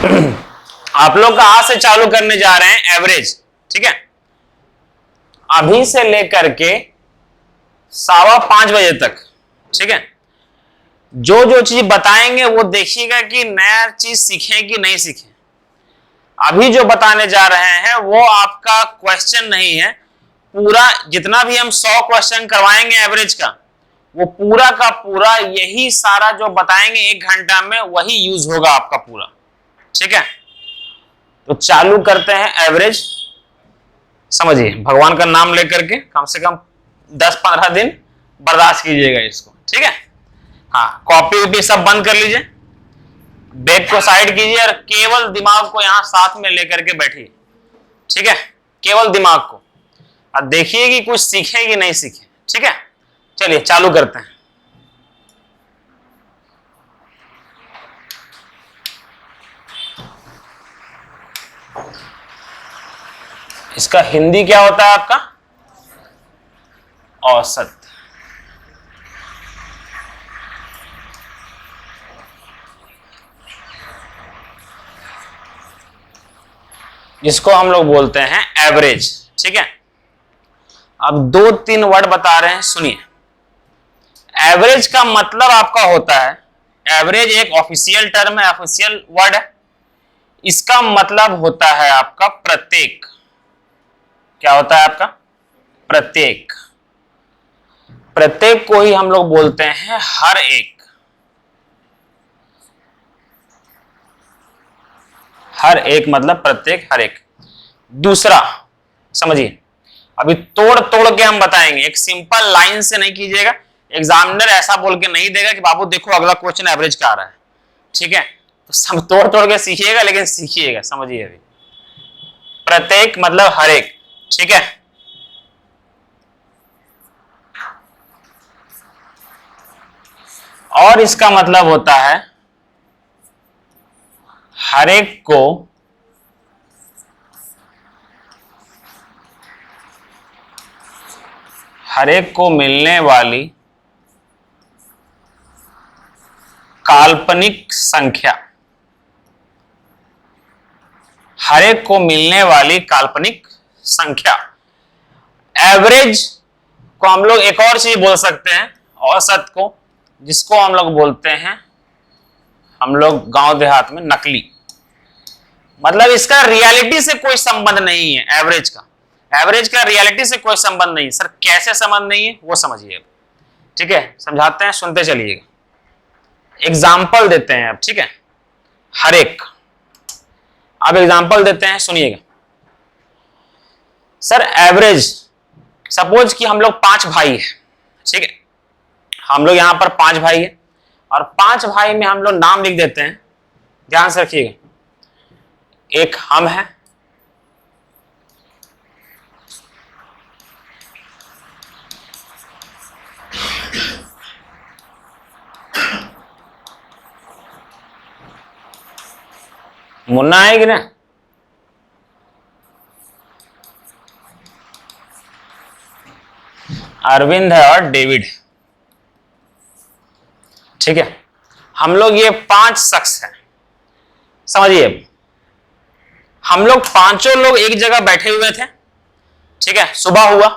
आप लोग का आज से चालू करने जा रहे हैं एवरेज, ठीक है। अभी से लेकर के 5:15 बजे तक, ठीक है। जो जो चीज बताएंगे वो देखिएगा कि नया चीज सीखें कि नहीं सीखें। अभी जो बताने जा रहे हैं वो आपका क्वेश्चन नहीं है। पूरा जितना भी हम 100 क्वेश्चन करवाएंगे एवरेज का, वो पूरा का पूरा यही सारा जो बताएंगे 1 घंटा में वही यूज होगा आपका पूरा, ठीक है। तो चालू करते हैं एवरेज। समझिए, भगवान का नाम लेकर के कम से कम 10-15 दिन बर्दाश्त कीजिएगा इसको, ठीक है। हाँ, कॉपी वॉपी सब बंद कर लीजिए, बैग को साइड कीजिए और केवल दिमाग को यहां साथ में लेकर के बैठिए, ठीक है। केवल दिमाग को, अब देखिए कि कुछ सीखे कि नहीं सीखे, ठीक है। चलिए चालू करते हैं। इसका हिंदी क्या होता है आपका? औसत। जिसको हम लोग बोलते हैं एवरेज, ठीक है। अब 2-3 वर्ड बता रहे हैं, सुनिए। एवरेज का मतलब आपका होता है, एवरेज एक ऑफिशियल टर्म है, ऑफिशियल वर्ड है। इसका मतलब होता है आपका प्रत्येक। क्या होता है आपका? प्रत्येक। प्रत्येक को ही हम लोग बोलते हैं हर एक। हर एक मतलब प्रत्येक, हर एक। दूसरा समझिए, अभी तोड़ तोड़ के हम बताएंगे, एक सिंपल लाइन से नहीं कीजिएगा। एग्जामिनर ऐसा बोल के नहीं देगा कि बाबू देखो अगला क्वेश्चन एवरेज का आ रहा है, ठीक है। तो सब तोड़ तोड़ के सीखिएगा, लेकिन सीखिएगा, समझिए। अभी प्रत्येक मतलब हर एक, ठीक है। और इसका मतलब होता है हर एक को मिलने वाली काल्पनिक संख्या। हर एक को मिलने वाली काल्पनिक संख्या। एवरेज को हम लोग एक और चीज बोल सकते हैं, औसत को, जिसको हम लोग बोलते हैं, हम लोग गांव देहात में, नकली। मतलब इसका रियलिटी से कोई संबंध नहीं है। एवरेज का रियलिटी से कोई संबंध नहीं। सर कैसे संबंध नहीं है वो समझिए, ठीक है। समझाते हैं, सुनते चलिएगा। एग्जाम्पल देते हैं अब, ठीक है। हर एक, अब एग्जाम्पल देते हैं, सुनिएगा। सर एवरेज, सपोज कि हम लोग 5 भाई हैं, ठीक है। हम लोग यहां पर 5 भाई हैं और 5 भाई में हम लोग नाम लिख देते हैं। ध्यान से रखिएगा। एक हम है, मुन्ना है कि ना, अरविंद है और डेविड, ठीक है। हम लोग ये 5 शख्स हैं, समझिए। हम लोग पांचों लोग एक जगह बैठे हुए थे, ठीक है। सुबह हुआ,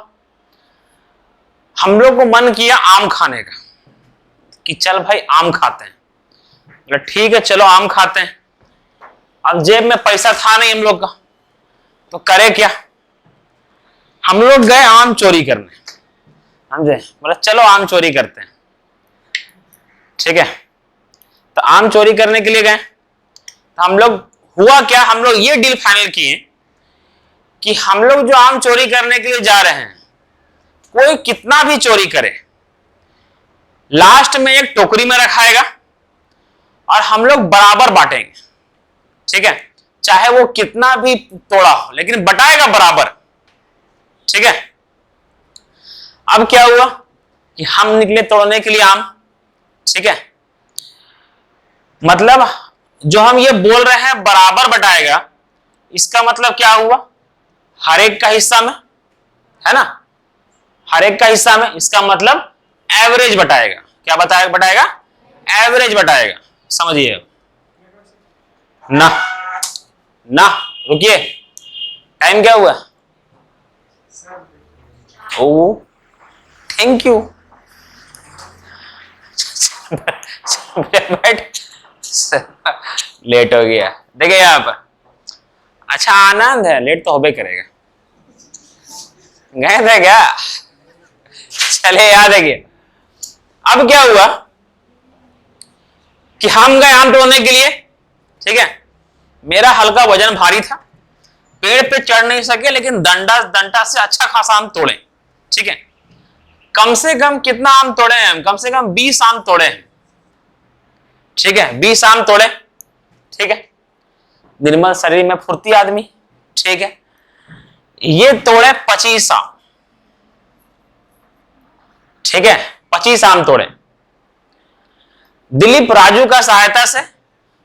हम लोग को मन किया आम खाने का, कि चल भाई आम खाते हैं। बोले ठीक है चलो आम खाते हैं। अब जेब में पैसा था नहीं हम लोग का, तो करे क्या, हम लोग गए आम चोरी करने, समझे। बोले चलो आम चोरी करते हैं, ठीक है। तो आम चोरी करने के लिए गए। तो हम लोग, हुआ क्या, हम लोग ये डील फाइनल किए कि हम लोग जो आम चोरी करने के लिए जा रहे हैं, कोई कितना भी चोरी करे, लास्ट में एक टोकरी में रखाएगा और हम लोग बराबर बांटेंगे, ठीक है। चाहे वो कितना भी तोड़ा हो, लेकिन बटाएगा बराबर, ठीक है। अब क्या हुआ कि हम निकले तोड़ने के लिए आम, ठीक है। मतलब जो हम ये बोल रहे हैं बराबर बटाएगा, इसका मतलब क्या हुआ, हर एक का हिस्सा में, है ना, हर एक का हिस्सा में। इसका मतलब एवरेज बटाएगा। क्या बताएगा? बटाएगा, एवरेज बटाएगा, समझिए ना। ना रुकिए, टाइम क्या हुआ? ओ थैंक यू। लेट हो गया, देखिए यहाँ पर। अच्छा आनंद है, लेट तो होबे करेगा। गए थे क्या? चले याद है कि अब क्या हुआ कि हम गए आम तोड़ने के लिए, ठीक है। मेरा हल्का वजन भारी था, पेड़ पे चढ़ नहीं सके, लेकिन डंडा से अच्छा खासा आम तोड़े, ठीक है। कम से कम कितना आम तोड़े हैं हम? कम से कम 20 आम तोड़े हैं, ठीक है। 20 आम तोड़े, ठीक है। निर्मल शरीर में फुर्ती आदमी, ठीक है। ये तोड़े 25 आम, ठीक है। 25 आम तोड़े दिलीप राजू का सहायता से,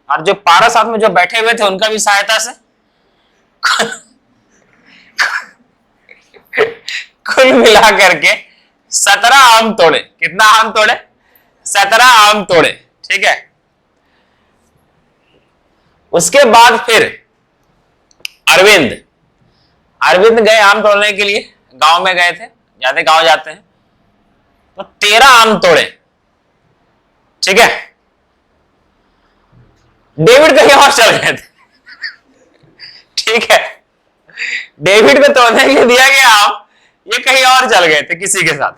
और जो पारस साथ में जो बैठे हुए थे उनका भी सहायता से। कुल मिला करके 17 आम तोड़े। कितना आम तोड़े? 17 आम तोड़े, ठीक है। उसके बाद फिर अरविंद गए आम तोड़ने के लिए, गांव में गए थे, ज्यादा गांव जाते हैं, तो 13 आम तोड़े, ठीक है। डेविड कहीं और चल गए थे, ठीक है। डेविड को तोड़ने के लिए दिया गया आम, ये कहीं और चल गए थे किसी के साथ।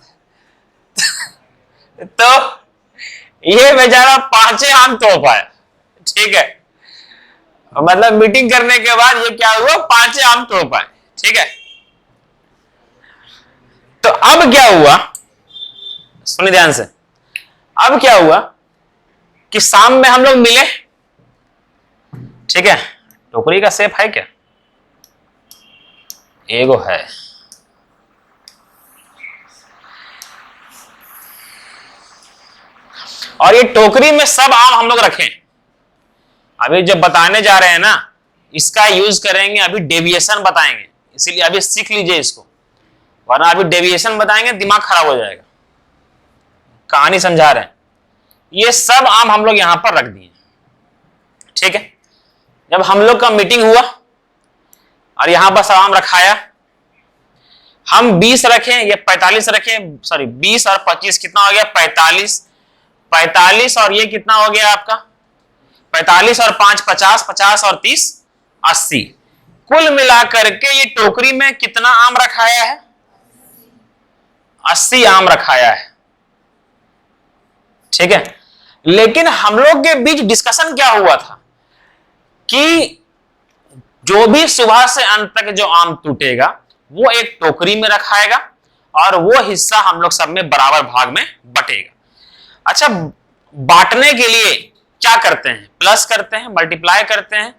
तो ये बेचारा 5 आम तोड़ पाया, ठीक है। मतलब मीटिंग करने के बाद ये क्या हुआ, 5 आम तोड़ पाए, ठीक है। तो अब क्या हुआ, सुनिए ध्यान से। अब क्या हुआ कि शाम में हम लोग मिले, ठीक है। टोकरी का शेप है क्या? एगो है। और ये टोकरी में सब आम हम लोग रखें। अभी जब बताने जा रहे हैं ना, इसका यूज करेंगे, अभी डेविएशन बताएंगे, इसीलिए अभी सीख लीजिए इसको, वरना अभी डेविएशन बताएंगे दिमाग खराब हो जाएगा। कहानी समझा रहे हैं। ये सब आम हम लोग यहां पर रख दिए, ठीक है। जब हम लोग का मीटिंग हुआ और यहां पर सब आम रखाया, हम 20 रखें, ये 45 रखें, सॉरी 20 और 25 कितना हो गया? 45 और ये कितना हो गया आपका? 45 और 5 50, 50 और 30 80। कुल मिलाकर के ये टोकरी में कितना आम रखाया है? 80 आम रखाया है, ठीक है। लेकिन हम लोग के बीच डिस्कशन क्या हुआ था कि जो भी सुबह से अंत तक जो आम टूटेगा वो एक टोकरी में रखाएगा और वो हिस्सा हम लोग सब में बराबर भाग में बटेगा। अच्छा, बांटने के लिए क्या करते हैं? प्लस करते हैं, मल्टीप्लाई करते हैं,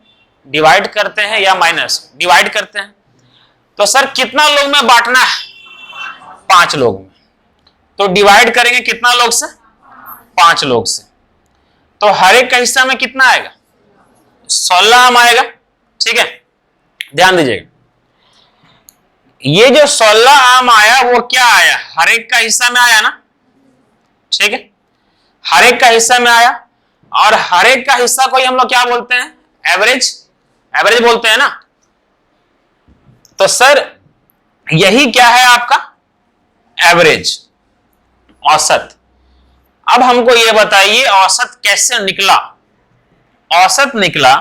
डिवाइड करते हैं या माइनस? डिवाइड करते हैं। तो सर कितना लोग में बांटना है? 5 लोग में। तो डिवाइड करेंगे कितना लोग से? 5 लोग से। तो हर एक का हिस्सा में कितना आएगा? 16 आम आएगा, ठीक है। ध्यान दीजिएगा, ये जो 16 आम आया वो क्या आया? हर एक का हिस्सा में आया ना, ठीक है। हर एक का हिस्सा में आया, और हर एक का हिस्सा को हम लोग क्या बोलते हैं? एवरेज बोलते हैं ना। तो सर यही क्या है आपका? एवरेज, औसत। अब हमको ये बताइए औसत कैसे निकला? औसत निकला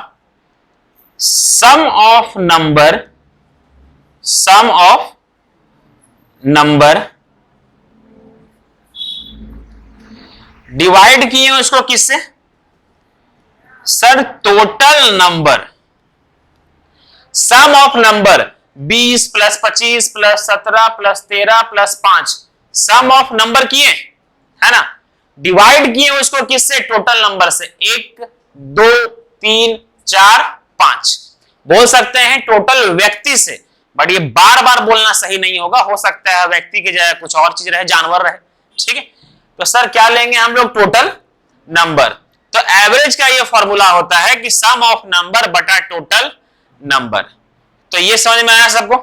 सम ऑफ नंबर डिवाइड किए उसको किससे? Sir total number. Sum of number 20 plus 25 plus 17 plus 13 plus 5, sum of number किए, है ना। डिवाइड किए उसको किससे? टोटल नंबर से। 1 2 3 4 5 बोल सकते हैं टोटल व्यक्ति से, बट ये बार बार बोलना सही नहीं होगा। हो सकता है व्यक्ति की जगह कुछ और चीज रहे, जानवर रहे, ठीक है। तो सर क्या लेंगे हम लोग? Total number. तो एवरेज का ये फॉर्मूला होता है कि सम ऑफ नंबर बटा टोटल नंबर। तो ये समझ में आया सबको,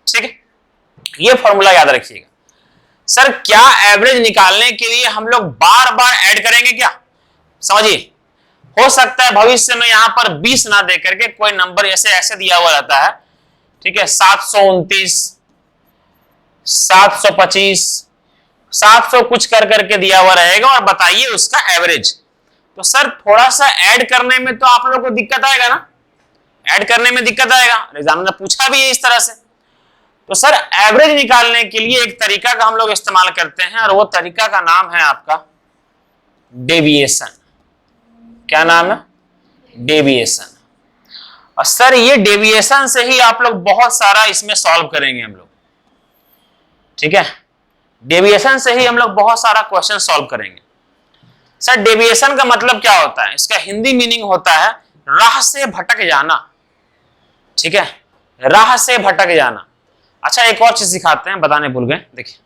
ठीक है। ये फॉर्मूला याद रखिएगा। सर क्या एवरेज निकालने के लिए हम लोग बार बार ऐड करेंगे क्या? समझिए, हो सकता है भविष्य में यहां पर 20 ना दे करके कोई नंबर ऐसे ऐसे दिया हुआ रहता है, ठीक है, 729, 725, 700 कुछ कर करके दिया हुआ रहेगा और बताइए उसका एवरेज। तो सर थोड़ा सा ऐड करने में तो आप लोगों को दिक्कत आएगा ना, ऐड करने में दिक्कत आएगा, एग्जाम में पूछा भी है इस तरह से। तो सर एवरेज निकालने के लिए एक तरीका का हम लोग इस्तेमाल करते हैं और वो तरीका का नाम है आपका डेविएशन। क्या नाम है? डेविएशन। और सर ये डेविएशन से ही आप लोग बहुत सारा इसमें सॉल्व करेंगे हम लोग, ठीक है, डेविएशन से ही हम लोग बहुत सारा क्वेश्चन सॉल्व करेंगे। सर डेविएशन का मतलब क्या होता है? इसका हिंदी मीनिंग होता है राह से भटक जाना, ठीक है, राह से भटक जाना। अच्छा एक और चीज सिखाते हैं, बताने भूल गए, देखिए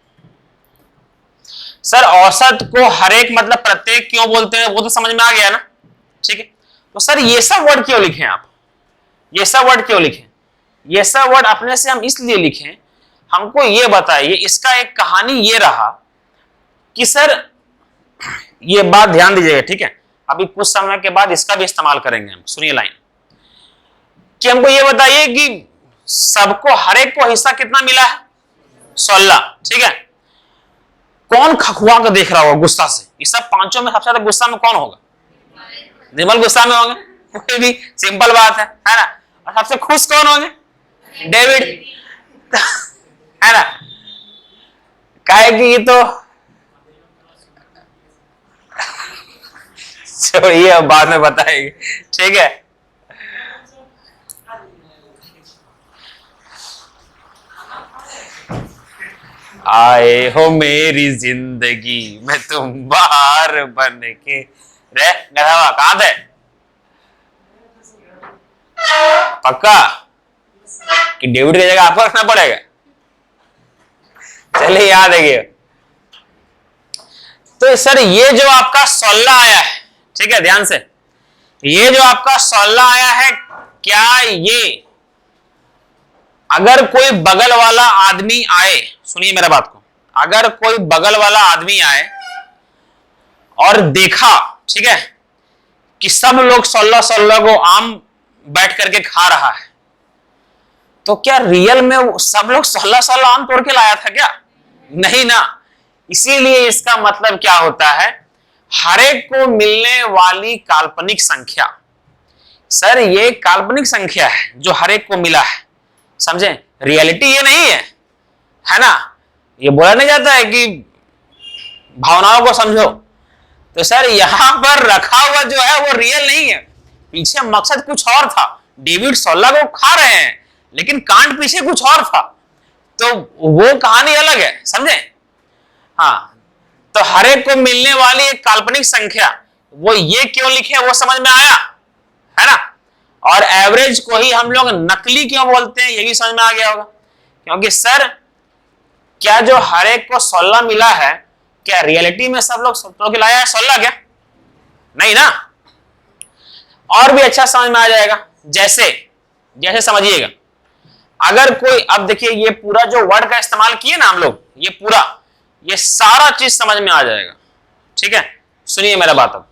सर औसत को हर एक मतलब प्रत्येक क्यों बोलते हैं वो तो समझ में आ गया ना, ठीक है। तो सर ये सब वर्ड क्यों लिखे आप, ये सब वर्ड क्यों लिखे? ये सब वर्ड अपने से हम इसलिए लिखे, हमको ये बताइए, इसका एक कहानी ये रहा कि सर ये बात ध्यान दीजिएगा, ठीक है, अभी कुछ समय के बाद इसका भी इस्तेमाल करेंगे हम। सुनिए लाइन कि हमको ये बताइए कि सबको हर एक को हिस्सा कितना मिला है? 16, ठीक है। कौन खखुआ कर देख रहा होगा गुस्सा से? इस सब पांचों में सबसे ज्यादा गुस्सा में कौन होगा? निर्मल गुस्सा में होंगे, कोई भी सिंपल बात है ना। और सबसे खुश कौन होंगे? डेविड, है ना। काहे कि ये तो छोड़िए अब बाद में बताएंगे, ठीक है। आए हो मेरी जिंदगी में तुम बाहर बन के रे गधा, कहां थे? पक्का कि डेविड की जगह आपको रखना पड़ेगा? चलिए याद है। तो सर ये जो आपका 16 आया है, ठीक है, ध्यान से, ये जो आपका 16 आया है, क्या ये अगर कोई बगल वाला आदमी आए, सुनिए मेरा बात को, अगर कोई बगल वाला आदमी आए और देखा, ठीक है, कि सब लोग 16-16 को आम बैठ करके खा रहा है, तो क्या रियल में सब लोग 16-16 आम तोड़ के लाया था क्या? नहीं ना। इसीलिए इसका मतलब क्या होता है? हर एक को मिलने वाली काल्पनिक संख्या। सर ये काल्पनिक संख्या है जो हर एक को मिला है, समझे, रियलिटी ये नहीं है ना। ये बोला नहीं जाता है कि भावनाओं को समझो। तो सर यहां पर रखा हुआ जो है वो रियल नहीं है, पीछे मकसद कुछ और था। डेविड 16 को खा रहे हैं लेकिन कांड पीछे कुछ और था, तो वो कहानी अलग है, समझे। हाँ, तो हर एक को मिलने वाली एक काल्पनिक संख्या, वो ये क्यों लिखे वो समझ में आया, है ना। और एवरेज को ही हम लोग नकली क्यों बोलते हैं ये भी समझ में आ गया होगा, क्योंकि सर क्या जो हर एक को 16 मिला है, क्या रियलिटी में सब लोग तोड़ के लाया है 16 क्या? नहीं ना। और भी अच्छा समझ में आ जाएगा, जैसे जैसे समझिएगा, अगर कोई, अब देखिए ये पूरा जो वर्ड का इस्तेमाल किए ना हम लोग, ये पूरा, ये सारा चीज समझ में आ जाएगा, ठीक है। सुनिए मेरा बात, अब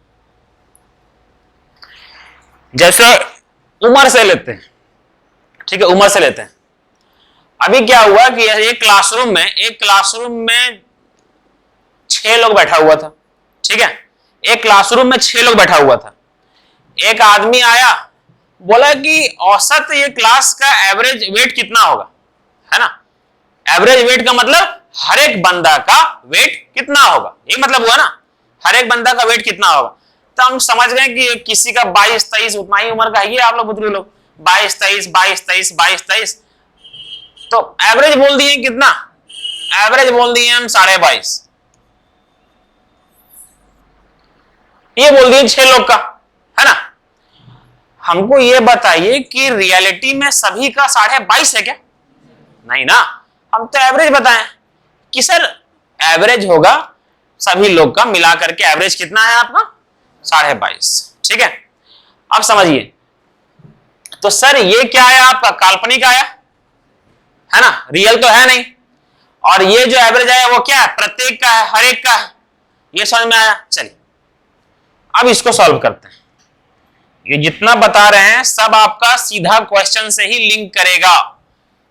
जैसे उम्र से लेते हैं, ठीक है, उम्र से लेते हैं। अभी क्या हुआ कि एक क्लासरूम में 6 लोग बैठा हुआ था, ठीक है, एक क्लासरूम में 6 लोग बैठा हुआ था। एक आदमी आया, बोला कि औसत ये क्लास का एवरेज वेट कितना होगा, है ना। एवरेज वेट का मतलब हर एक बंदा का वेट कितना होगा, ये मतलब हुआ ना, हर एक बंदा का वेट कितना होगा। तो हम समझ गए कि किसी का 22-23 उतना ही उम्र का है, आप लोग बुजुर्ग लोग 22-23 तो एवरेज बोल दिए कितना, एवरेज बोल दिए हम 22.5, ये बोल दिए 6 लोग का, है ना। हमको ये बताइए कि रियलिटी में सभी का 22.5 है क्या? नहीं ना, हम तो एवरेज बताएं कि सर एवरेज होगा सभी लोग का मिला करके, एवरेज कितना है आपका 22.5, ठीक है। अब समझिए, तो सर ये क्या है आपका, काल्पनिक आया, है ना, रियल तो है नहीं। और ये जो एवरेज आया वो क्या है, प्रत्येक का है, हर एक का है, ये समझ में आया। चलिए अब इसको सॉल्व करते हैं, ये जितना बता रहे हैं सब आपका सीधा क्वेश्चन से ही लिंक करेगा,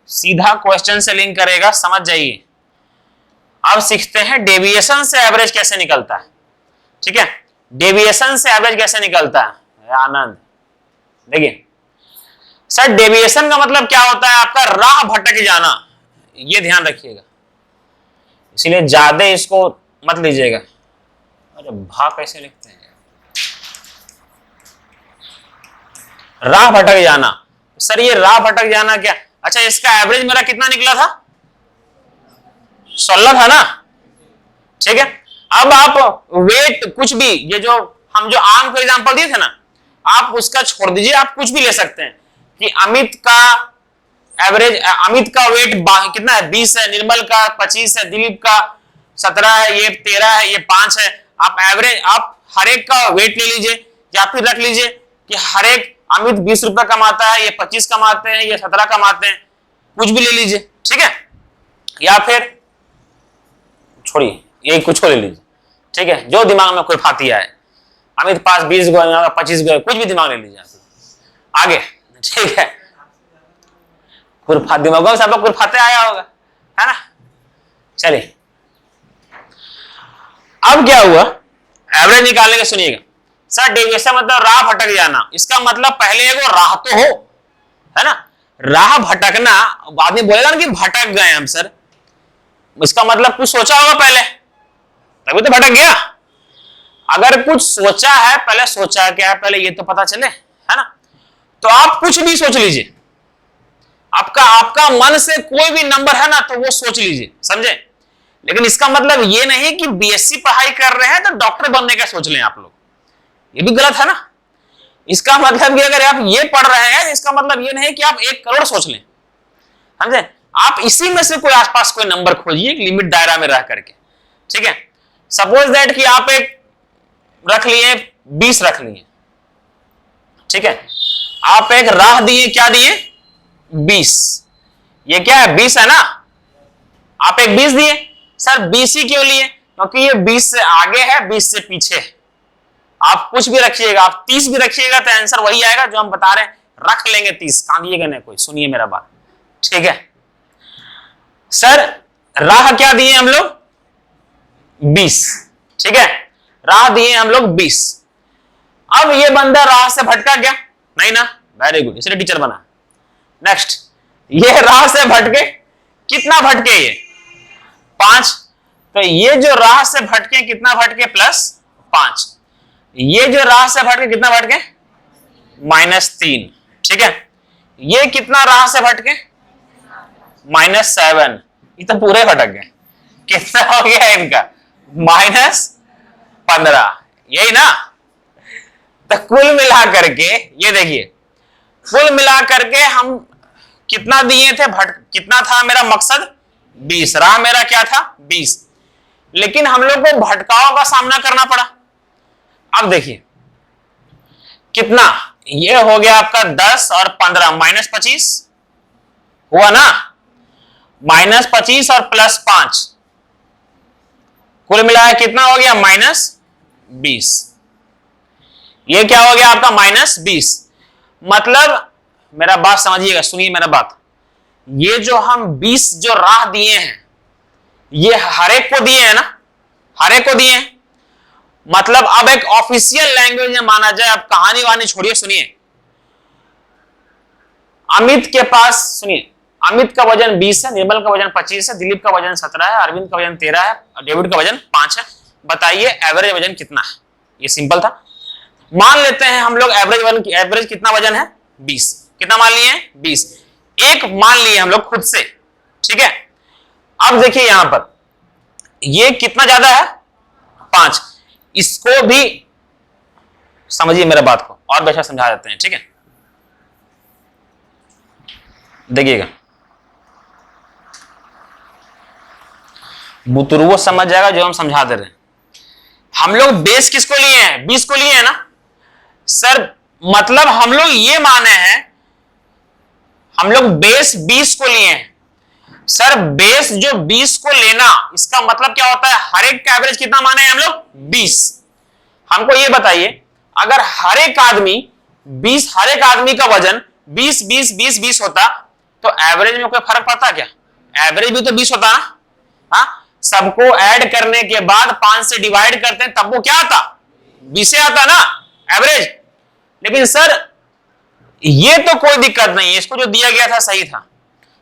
सीधा क्वेश्चन से लिंक करेगा, समझ जाइए। अब सीखते हैं डेविएशन से एवरेज कैसे निकलता है। ठीक है, डेविएशन से एवरेज कैसे निकलता है आनंद। देखिए सर, डेविएशन का मतलब क्या होता है, आपका राह भटक जाना, ये ध्यान रखिएगा, इसीलिए ज्यादा इसको मत लीजिएगा। अरे भा कैसे लिखते हैं, राह भटक जाना। सर ये राह भटक जाना क्या, अच्छा इसका एवरेज मेरा कितना निकला था, 16 था ना, ठीक है। अब आप वेट कुछ भी, ये जो हम जो आम का एग्जांपल दिए थे ना, आप उसका छोड़ दीजिए, आप कुछ भी ले सकते हैं कि अमित का एवरेज, अमित का वेट कितना है, 20 है, निर्मल का 25 है, दिलीप का 17 है, ये 13 है, ये 5 है। आप एवरेज, आप हर एक का वेट ले लीजिए, या फिर रख लीजिए कि हर एक अमित 20 रुपए कमाता है, ये 25 कमाते हैं, ये 17 कमाते हैं, कुछ भी ले लीजिए, ठीक है। या फिर छोड़िए, यही कुछ ले लीजिए, ठीक है, जो दिमाग में कोई फाती आए, अमित पास 20 गो 25 गो, कुछ भी दिमाग ले लीजिए आगे, ठीक है। दिमागों में सब लोग कुरफाते आया होगा, है ना। चलिए अब क्या हुआ, एवरेज निकालने के, सुनिएगा सर डेविएशन मतलब राह भटक जाना, इसका मतलब पहले एगो राह तो हो, है ना। राह भटकना, आदमी बोलेगा ना कि भटक गए हम सर, इसका मतलब कुछ सोचा होगा पहले, तभी तो भटक गया। अगर कुछ सोचा है, पहले सोचा क्या है पहले ये तो पता चले, है ना। तो आप कुछ भी सोच लीजिए, आपका मन से कोई भी नंबर है ना तो वो सोच लीजिए, समझे। लेकिन इसका मतलब ये नहीं कि बीएससी पढ़ाई कर रहे हैं तो डॉक्टर बनने का सोच लें आप लोग, ये भी गलत है ना। इसका मतलब कि अगर आप ये पढ़ रहे हैं, इसका मतलब ये नहीं कि आप 1 करोड़ सोच लें, समझे। आप इसी में से कोई आसपास कोई नंबर खोजिए, लिमिट दायरा में रह करके, ठीक है। सपोज दैट कि आप एक रख लिए 20 रख लिए, ठीक है। आप एक राह दिए, क्या दिए 20, ये क्या है 20 है ना, आप एक 20 दिए। सर 20 ही क्यों लिए, क्योंकि ये 20 से आगे है, 20 से पीछे है। आप कुछ भी रखिएगा, आप 30 भी रखिएगा तो आंसर वही आएगा जो हम बता रहे हैं, रख लेंगे 30, कांदिएगा नहीं कोई, सुनिए मेरा बात, ठीक है। सर राह क्या दिए हम लोग 20, ठीक है, राह दिए हम लोग 20। अब ये बंदा राह से भटका गया नहीं ना, वेरी गुड, इसलिए टीचर बना। नेक्स्ट, ये राह से भटके, कितना भटके ये 5, तो ये जो राह से भटके कितना भटके +5, ये जो राह से भटके कितना भटके -3, ठीक है। ये कितना राह से भटके -7, ये तो पूरे भटक गए। कितना हो गया इनका -15, यही ना। तो कुल मिला करके ये देखिए, कुल मिला करके हम कितना दिए थे, कितना था मेरा मकसद 20, राह मेरा क्या था 20, लेकिन हम लोग को भटकाव का सामना करना पड़ा। अब देखिए कितना, ये हो गया आपका 10 और 15 -25 हुआ ना, -25 और +5, कुल मिलाया कितना हो गया -20। ये क्या हो गया आपका -20। मतलब मेरा बात समझिएगा, सुनिए मेरा बात, ये जो हम 20 जो राह दिए हैं, ये हर एक को दिए हैं ना, हर एक को दिए हैं। मतलब अब एक ऑफिशियल लैंग्वेज में माना जाए, अब कहानी वानी छोड़िए, सुनिए। अमित के पास, सुनिए, अमित का वजन 20 है, निर्मल का वजन 25 है, दिलीप का वजन 17 है, अरविंद का वजन 13 है, डेविड का वजन 5 है। बताइए एवरेज वजन कितना है। ये सिंपल था। मान लेते हैं हम लोग एवरेज कितना वजन है 20, कितना मान लिए 20, एक मान लिए हम लोग खुद से, ठीक है। अब देखिए यहां पर ये कितना ज्यादा है 5, इसको भी समझिए मेरे बात को, और बेहतर समझा देते हैं, ठीक है। देखिएगा बुतुर्गो समझ जाएगा जो हम समझा दे रहे हैं। हम लोग बेस किसको लिए हैं 20 को लिए हैं ना सर, मतलब हम लोग ये माने हैं, हम लोग बेस 20 को लिए हैं सर। बेस जो 20 को लेना, इसका मतलब क्या होता है, हर एक का एवरेज कितना माने हैं हम लोग 20। हमको ये बताइए, अगर हर एक आदमी 20 हर एक आदमी का वजन 20 20 20 20 होता तो एवरेज में कोई फर्क पड़ता क्या? एवरेज भी तो 20 होता ना। हाँ, सबको ऐड करने के बाद 5 से डिवाइड करते हैं तब वो क्या आता? 20 आता ना एवरेज। लेकिन सर ये तो कोई दिक्कत नहीं है, इसको जो दिया गया था सही था।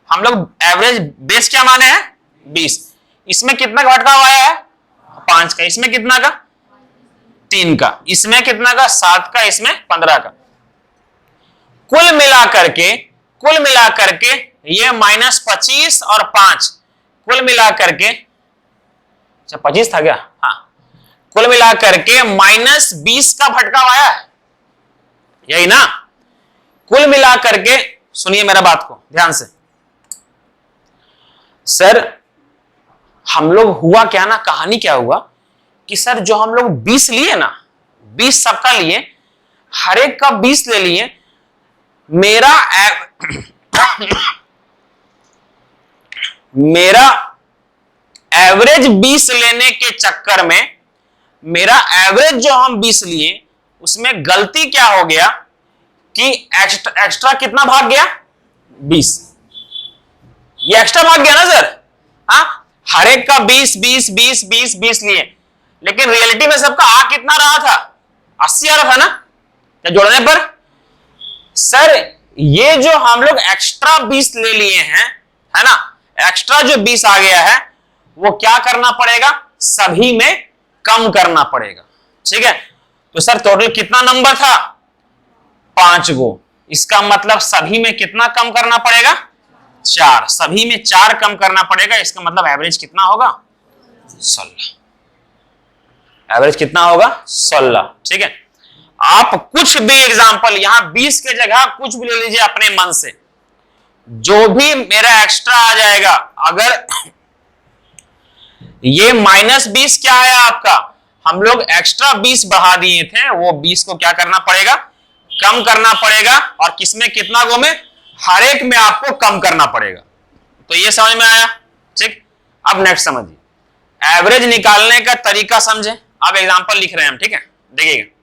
हम लोग एवरेज बेस क्या माने हैं? 20। इसमें कितना का भटकाव आया है? 5 का। इसमें कितना का? 3 का। इसमें कितना का? 7 का। इसमें 15 का। कुल मिला करके ये -25 और 5 कुल मिला करके, अच्छा 25 था क्या? हाँ, कुल मिला करके -20 का भटकाव आया है, यही ना? कुल मिला करके सुनिए मेरा बात को ध्यान से। सर हम लोग हुआ क्या ना, कहानी क्या हुआ कि सर जो हम लोग 20 लिए ना, 20 सबका लिए, हर एक का 20 ले लिए, मेरा एवरेज 20 लेने के चक्कर में मेरा एवरेज जो हम 20 लिए उसमें गलती क्या हो गया कि एक्स्ट्रा कितना भाग गया? 20। ये एक्स्ट्रा भाग गया ना सर। हाँ, हर एक का 20 20 20 20 20 लिए, लेकिन रियलिटी में सबका आ कितना रहा था? 80 आ रहा था ना, क्या जोड़ने पर? सर ये जो हम लोग एक्स्ट्रा 20 ले लिए हैं, है ना, एक्स्ट्रा जो 20 आ गया है वो क्या करना पड़ेगा? सभी में कम करना पड़ेगा। ठीक है, तो सर टोटल कितना नंबर था? 5 गो। इसका मतलब सभी में कितना कम करना पड़ेगा? 4। सभी में 4 कम करना पड़ेगा। इसका मतलब एवरेज कितना होगा? 16। एवरेज कितना होगा? 16। ठीक है, आप कुछ भी एग्जांपल यहां 20 के जगह कुछ भी ले लीजिए अपने मन से, जो भी मेरा एक्स्ट्रा आ जाएगा। अगर ये -20 क्या है आपका, हम लोग एक्स्ट्रा 20 बढ़ा दिए थे, वो 20 को क्या करना पड़ेगा? कम करना पड़ेगा। और किसमें कितना गो में? हर एक में आपको कम करना पड़ेगा। तो ये समझ में आया? ठीक, अब नेक्स्ट समझिए, एवरेज निकालने का तरीका समझे। अब एग्जांपल लिख रहे हैं हम, ठीक है, देखिएगा।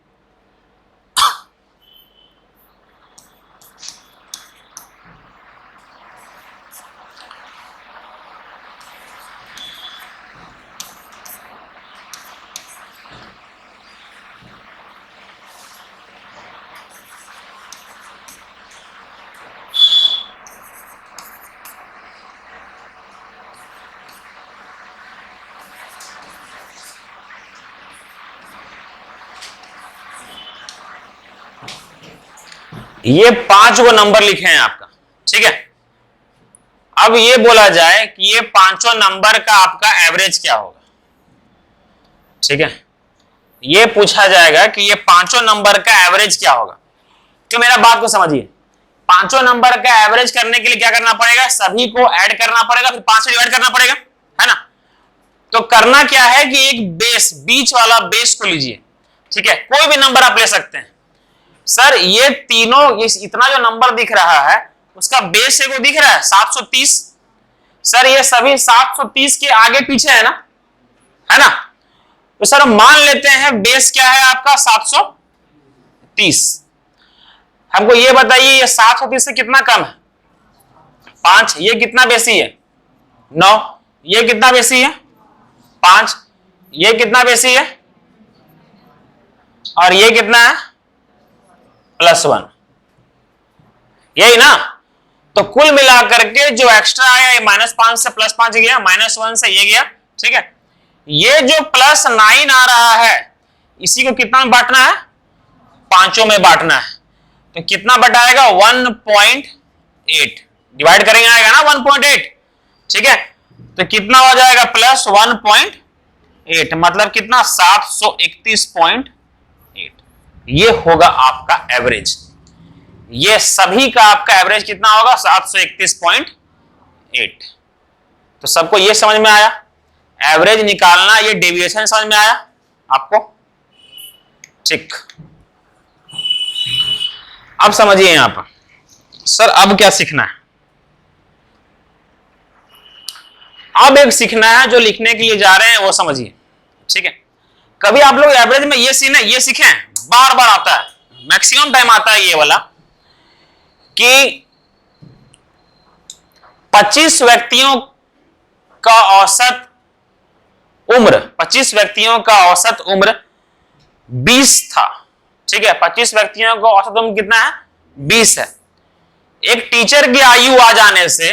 ये 5 गो नंबर लिखे हैं आपका, ठीक है। अब ये बोला जाए कि ये 5 नंबर का आपका एवरेज क्या होगा, ठीक है। ये पूछा जाएगा कि ये 5 नंबर का एवरेज क्या होगा। तो मेरा बात को समझिए, 5 नंबर का एवरेज करने के लिए क्या करना पड़ेगा? सभी को ऐड करना पड़ेगा, फिर 5 से डिवाइड करना पड़ेगा, है ना। तो करना क्या है कि एक बेस, बीच वाला बेस को लीजिए, ठीक है। कोई भी नंबर आप ले सकते हैं। सर ये तीनों, इतना जो नंबर दिख रहा है उसका बेस एक दिख रहा है 730। सर ये सभी 730 के आगे पीछे है ना। तो सर मान लेते हैं बेस क्या है आपका? 730। हमको ये बताइए ये 730 से कितना कम है? 5। ये कितना बेसी है? 9। ये कितना बेसी है? 5। ये कितना बेसी है? और ये कितना है? +1। यही ना। तो कुल मिलाकर के जो एक्स्ट्रा आया ये -5 से +5 गया, -1 से ये गया, ठीक है। ये जो +9 आ रहा है इसी को कितना में बांटना है? 5 में बांटना है। तो कितना बटाएगा? 1.8। डिवाइड करेंगे आएगा ना 1.8, ठीक है। तो कितना हो जाएगा? +1.8, मतलब कितना? 731.8। ये होगा आपका एवरेज। ये सभी का आपका एवरेज कितना होगा? 731.8। तो सबको ये समझ में आया? एवरेज निकालना, ये डेविएशन समझ में आया आपको? ठीक। अब समझिए यहां पर सर अब क्या सीखना है। अब एक सीखना है जो लिखने के लिए जा रहे हैं वो समझिए, ठीक है। कभी आप लोग एवरेज में ये सीन है, ये सीखे, बार बार आता है, मैक्सिमम टाइम आता है ये वाला कि 25 व्यक्तियों का औसत उम्र 25 व्यक्तियों का औसत उम्र 20 था। ठीक है, 25 व्यक्तियों का औसत उम्र कितना है? 20 है। एक टीचर की आयु आ जाने से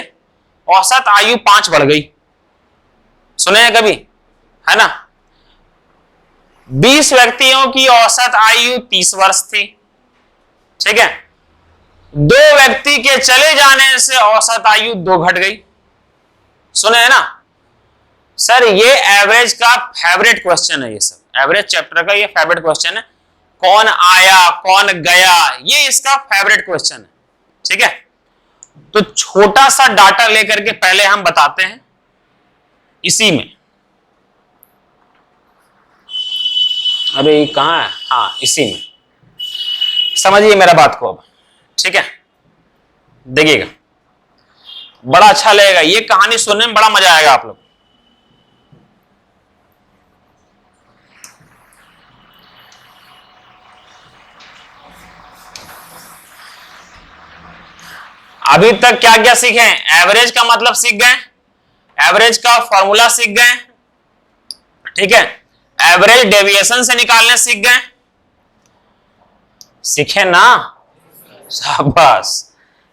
औसत आयु 5 बढ़ गई। सुने हैं कभी? है ना। 20 व्यक्तियों की औसत आयु 30 वर्ष थी। ठीक है, 2 व्यक्ति के चले जाने से औसत आयु 2 घट गई। सुने हैं ना सर, ये एवरेज का फेवरेट क्वेश्चन है। ये सब एवरेज चैप्टर का ये फेवरेट क्वेश्चन है। कौन आया कौन गया, ये इसका फेवरेट क्वेश्चन है। ठीक है, तो छोटा सा डाटा लेकर के पहले हम बताते हैं इसी में। अरे ये कहां है? हाँ, इसी में समझिए मेरा बात को अब। ठीक है, देखिएगा, बड़ा अच्छा लगेगा। ये कहानी सुनने में बड़ा मजा आएगा आप लोग। अभी तक क्या क्या सीखे? एवरेज का मतलब सीख गए, एवरेज का फॉर्मूला सीख गए। ठीक है, एवरेज डेविएशन से निकालने सीख गए। सीखे ना? शाबाश।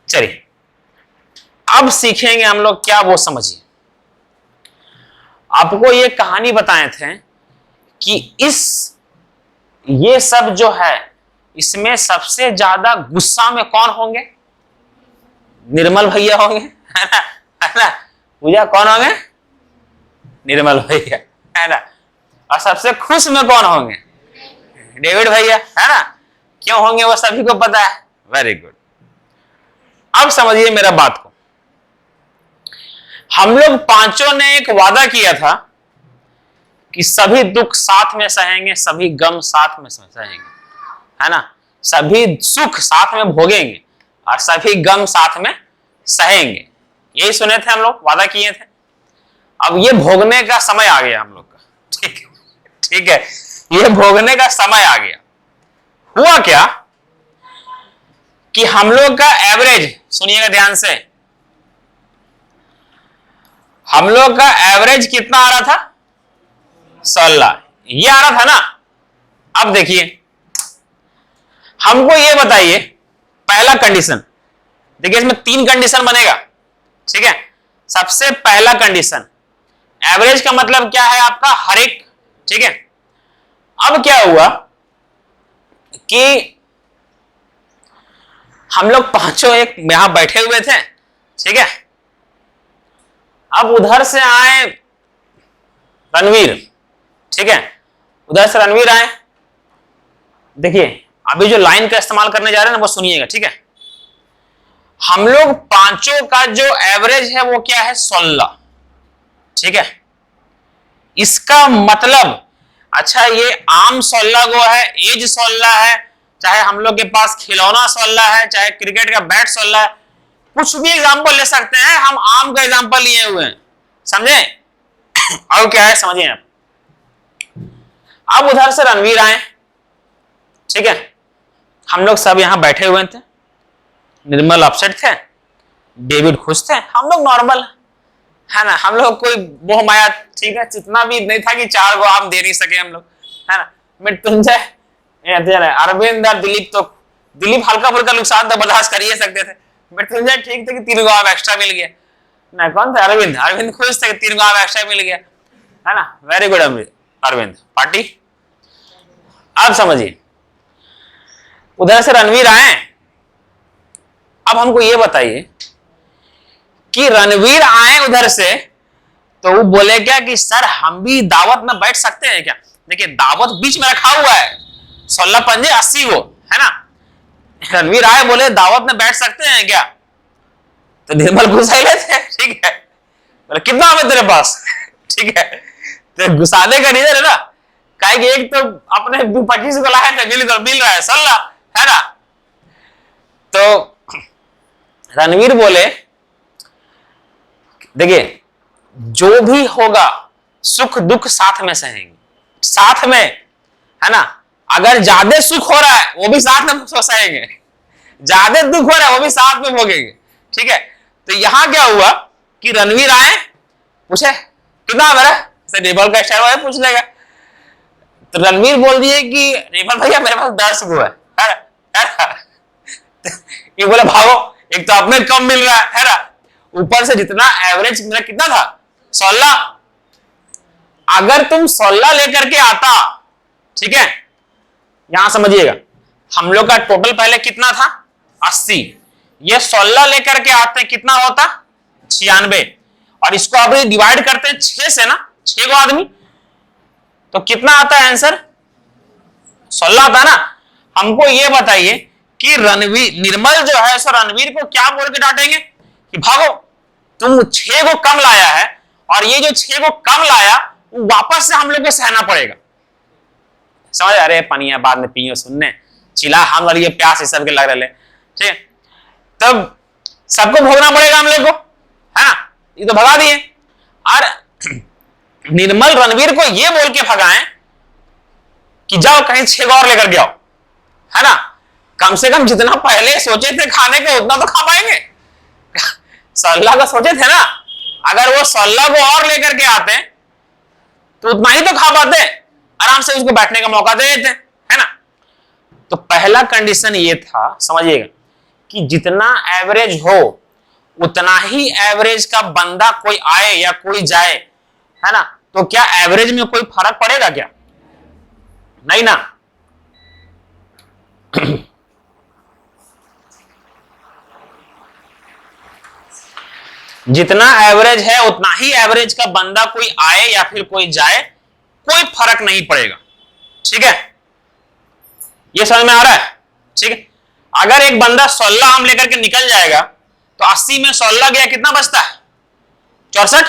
चलिए अब सीखेंगे हम लोग क्या, वो समझिए। आपको ये कहानी बताए थे कि ये सब जो है, इसमें सबसे ज्यादा गुस्सा में कौन होंगे? निर्मल भैया होंगे, है ना? है ना? पूजा कौन होंगे? निर्मल भैया, है ना? और सबसे खुश में कौन होंगे? डेविड भैया, है ना? क्यों होंगे वो सभी को पता है। Very good. अब समझिए मेरा बात को। हम लोग पांचों ने एक वादा किया था कि सभी दुख साथ में सहेंगे, सभी गम साथ में सहेंगे, है ना? सभी सुख साथ में भोगेंगे और सभी गम साथ में सहेंगे। यही सुने थे हम लोग, वादा किए थे। अब ये भोगने का समय आ गया हम लोग का। ठीक है, ठीक है, ये भोगने का समय आ गया। हुआ क्या कि हम लोग का एवरेज, सुनिएगा ध्यान से, हम लोग का एवरेज कितना आ रहा था? 16। ये आ रहा था ना। अब देखिए, हमको ये बताइए, पहला कंडीशन देखिए, इसमें 3 कंडीशन बनेगा। ठीक है, सबसे पहला कंडीशन, एवरेज का मतलब क्या है आपका? हर एक। ठीक है, अब क्या हुआ कि हम लोग पांचों एक यहां बैठे हुए थे। ठीक है, अब उधर से आए रणवीर। ठीक है, उधर से रणवीर आए। देखिए अभी जो लाइन का इस्तेमाल करने जा रहे हैं ना, वो सुनिएगा। ठीक है, हम लोग पांचों का जो एवरेज है वो क्या है? 16। ठीक है, इसका मतलब, अच्छा ये आम 16 गो है, एज 16 है, चाहे हम लोग के पास खिलौना 16 है, चाहे क्रिकेट का बैट 16 है, कुछ भी एग्जांपल ले सकते हैं। हम आम का एग्जांपल लिए हुए हैं, समझे? और क्या है समझिए आप। अब उधर से रणवीर आए। ठीक है, हम लोग सब यहां बैठे हुए थे। निर्मल अपसेट थे, डेविड खुश थे, हम लोग नॉर्मल, है ना? हम लोग कोई मोह माया, ठीक है, जितना भी नहीं था कि 4 गो आम दे नहीं सके हम लोग, है ना? मृत्युंजय, अरविंद और दिलीप, तो दिलीप हल्का फुल्का नुकसान तो बर्दाश्त कर ही सकते थे। मृत्युंजय ठीक थे कि 3 गो आम एक्स्ट्रा मिल गया ना। कौन थे? अरविंद। अरविंद खुश थे कि 3 गो आम एक्स्ट्रा मिल गया, है ना? Very good Arvind, party. अब समझिए, उधर से रणवीर आए। अब हमको ये बताइए कि रणवीर आए उधर से, तो वो बोले क्या कि सर हम भी दावत में बैठ सकते हैं क्या? देखिए दावत बीच में रखा हुआ है, 16 पंजे 80 गो, है ना? रणवीर आए, बोले दावत में बैठ सकते हैं क्या? तो निर्मल घुसाइले थे। ठीक है, बोले कितना है तेरे पास? ठीक है, तो घुसाने का रीजन है ना, काहे कि एक तो अपने 25 को लाए थे, मिल रहा है 16, है ना? तो रणवीर बोले देखिए जो भी होगा सुख दुख साथ में सहेंगे, साथ में, है ना? अगर ज्यादा सुख हो रहा है वो भी साथ में सहेंगे, ज्यादा दुख हो रहा है वो भी साथ में भोगेंगे। ठीक है, तो यहां क्या हुआ कि रणवीर आए, पूछे कितना मेरा, रेबल का स्टाइल वाला पूछ लेगा, तो रणवीर बोल दिए कि रेबल भैया मेरे पास 10 गो है ना? ये बोले भागो, एक तो अपने कम मिल रहा है ना, ऊपर से जितना एवरेज मेरा कितना था 16, अगर तुम 16 लेकर के आता, ठीक है, यहां समझिएगा हम लोग का टोटल पहले कितना था 80, ये 16 लेकर के आते हैं कितना होता 96, और इसको अभी डिवाइड करते हैं 6 से ना, 6 को आदमी, तो कितना आता है आंसर 16 आता है ना। हमको ये बताइए कि रणवीर, निर्मल जो है सो रणवीर को क्या बोल के डांटेंगे कि भागो तुम 6 को कम लाया है, और ये जो 6 को कम लाया वो वापस से हम लोग को सहना पड़ेगा। समझ, अरे पनिया बाद में पियो, सुनने चिल्ला हम वाली प्यास इस सबके लग रहे, ठीक है, तब सबको भोगना पड़ेगा हम लोग को, है ना, ये तो भगा दिए। और निर्मल रणवीर को ये बोल के भगाएं कि जाओ कहीं 6 और लेकर के आओ, है ना, कम से कम जितना पहले सोचे थे खाने को उतना तो खा पाएंगे। 16 का सोचे थे ना, अगर वो 16 को और लेकर के आते तो उतना ही तो खा पाते, आराम से उसको बैठने का मौका दे देते, है ना। तो पहला कंडीशन ये था, समझिएगा, कि जितना एवरेज हो उतना ही एवरेज का बंदा कोई आए या कोई जाए, है ना, तो क्या एवरेज में कोई फर्क पड़ेगा क्या? नहीं ना। जितना एवरेज है उतना ही एवरेज का बंदा कोई आए या फिर कोई जाए, कोई फर्क नहीं पड़ेगा। ठीक है, ये समझ में आ रहा है? ठीक है, अगर एक बंदा 16 आम लेकर के निकल जाएगा तो 80 में 16 गया, कितना बचता है 64,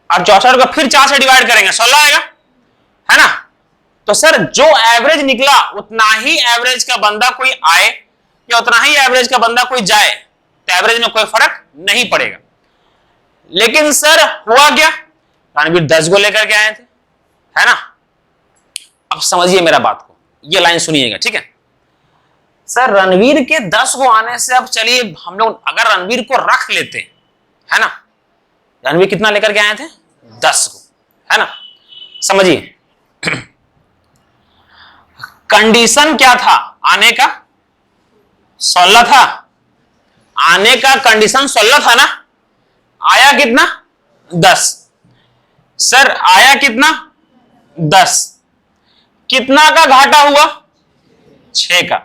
और 64 को फिर 4 से डिवाइड करेंगे 16 आएगा, है ना। तो सर जो एवरेज निकला उतना ही एवरेज का बंदा कोई आए या उतना ही एवरेज का बंदा कोई जाए, तो एवरेज में कोई फर्क नहीं पड़ेगा। लेकिन सर हुआ क्या, रणवीर 10 को लेकर के आए थे, है ना। अब समझिए मेरा बात को, ये लाइन सुनिएगा, ठीक है। सर रणवीर के 10 को आने से, अब चलिए हम लोग अगर रणवीर को रख लेते, है ना, रणवीर कितना लेकर के आए थे 10 को, है ना। समझिए कंडीशन क्या था आने का, 16 था, आने का कंडीशन 16 था ना, आया कितना 10, सर आया कितना 10, कितना का घाटा हुआ 6 का।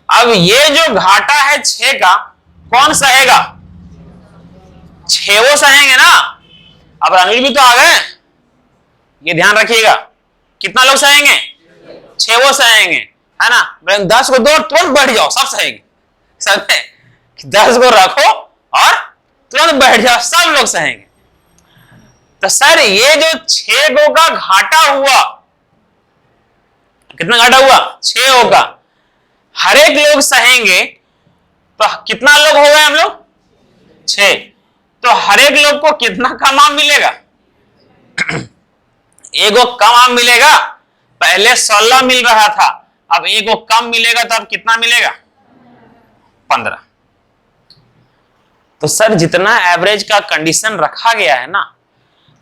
अब ये जो घाटा है 6 का कौन सहेगा, 6 वो सहेंगे ना। अब रणवीर भी तो आ गए, ये ध्यान रखिएगा, कितना लोग सहेंगे 6 वो सहेंगे, है ना। 10 को दो तुरंत बैठ जाओ, सब सहेंगे, सब 10 को रखो और तुरंत बैठ जाओ, सब लोग सहेंगे। तो सर ये जो 6 गो का घाटा हुआ, कितना घाटा हुआ 6 गो का, हर एक लोग सहेंगे, तो कितना लोग हो गए हम लोग 6, तो हर एक लोग को कितना कम आम मिलेगा एक को कम आम मिलेगा, पहले 16 मिल रहा था, अब एक को कम मिलेगा, तो अब कितना मिलेगा 15। तो सर जितना एवरेज का कंडीशन रखा गया है ना,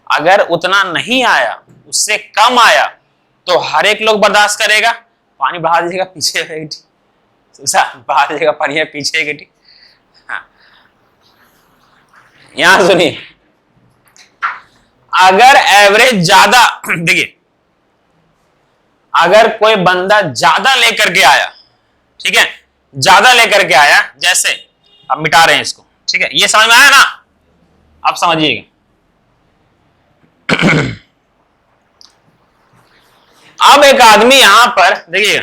अगर उतना नहीं आया, उससे कम आया, तो हर एक लोग बर्दाश्त करेगा। पानी बढ़ा दीजिएगा, पीछे बढ़ा दीजिएगा, पानी पीछे है, हाँ। यहां सुनिए, अगर एवरेज ज्यादा, देखिए अगर कोई बंदा ज्यादा लेकर के आया, ठीक है, ज्यादा लेकर के आया, जैसे अब मिटा रहे हैं इसको, ठीक है, ये समझ में आया ना, अब समझिएगा अब एक आदमी यहां पर देखिएगा,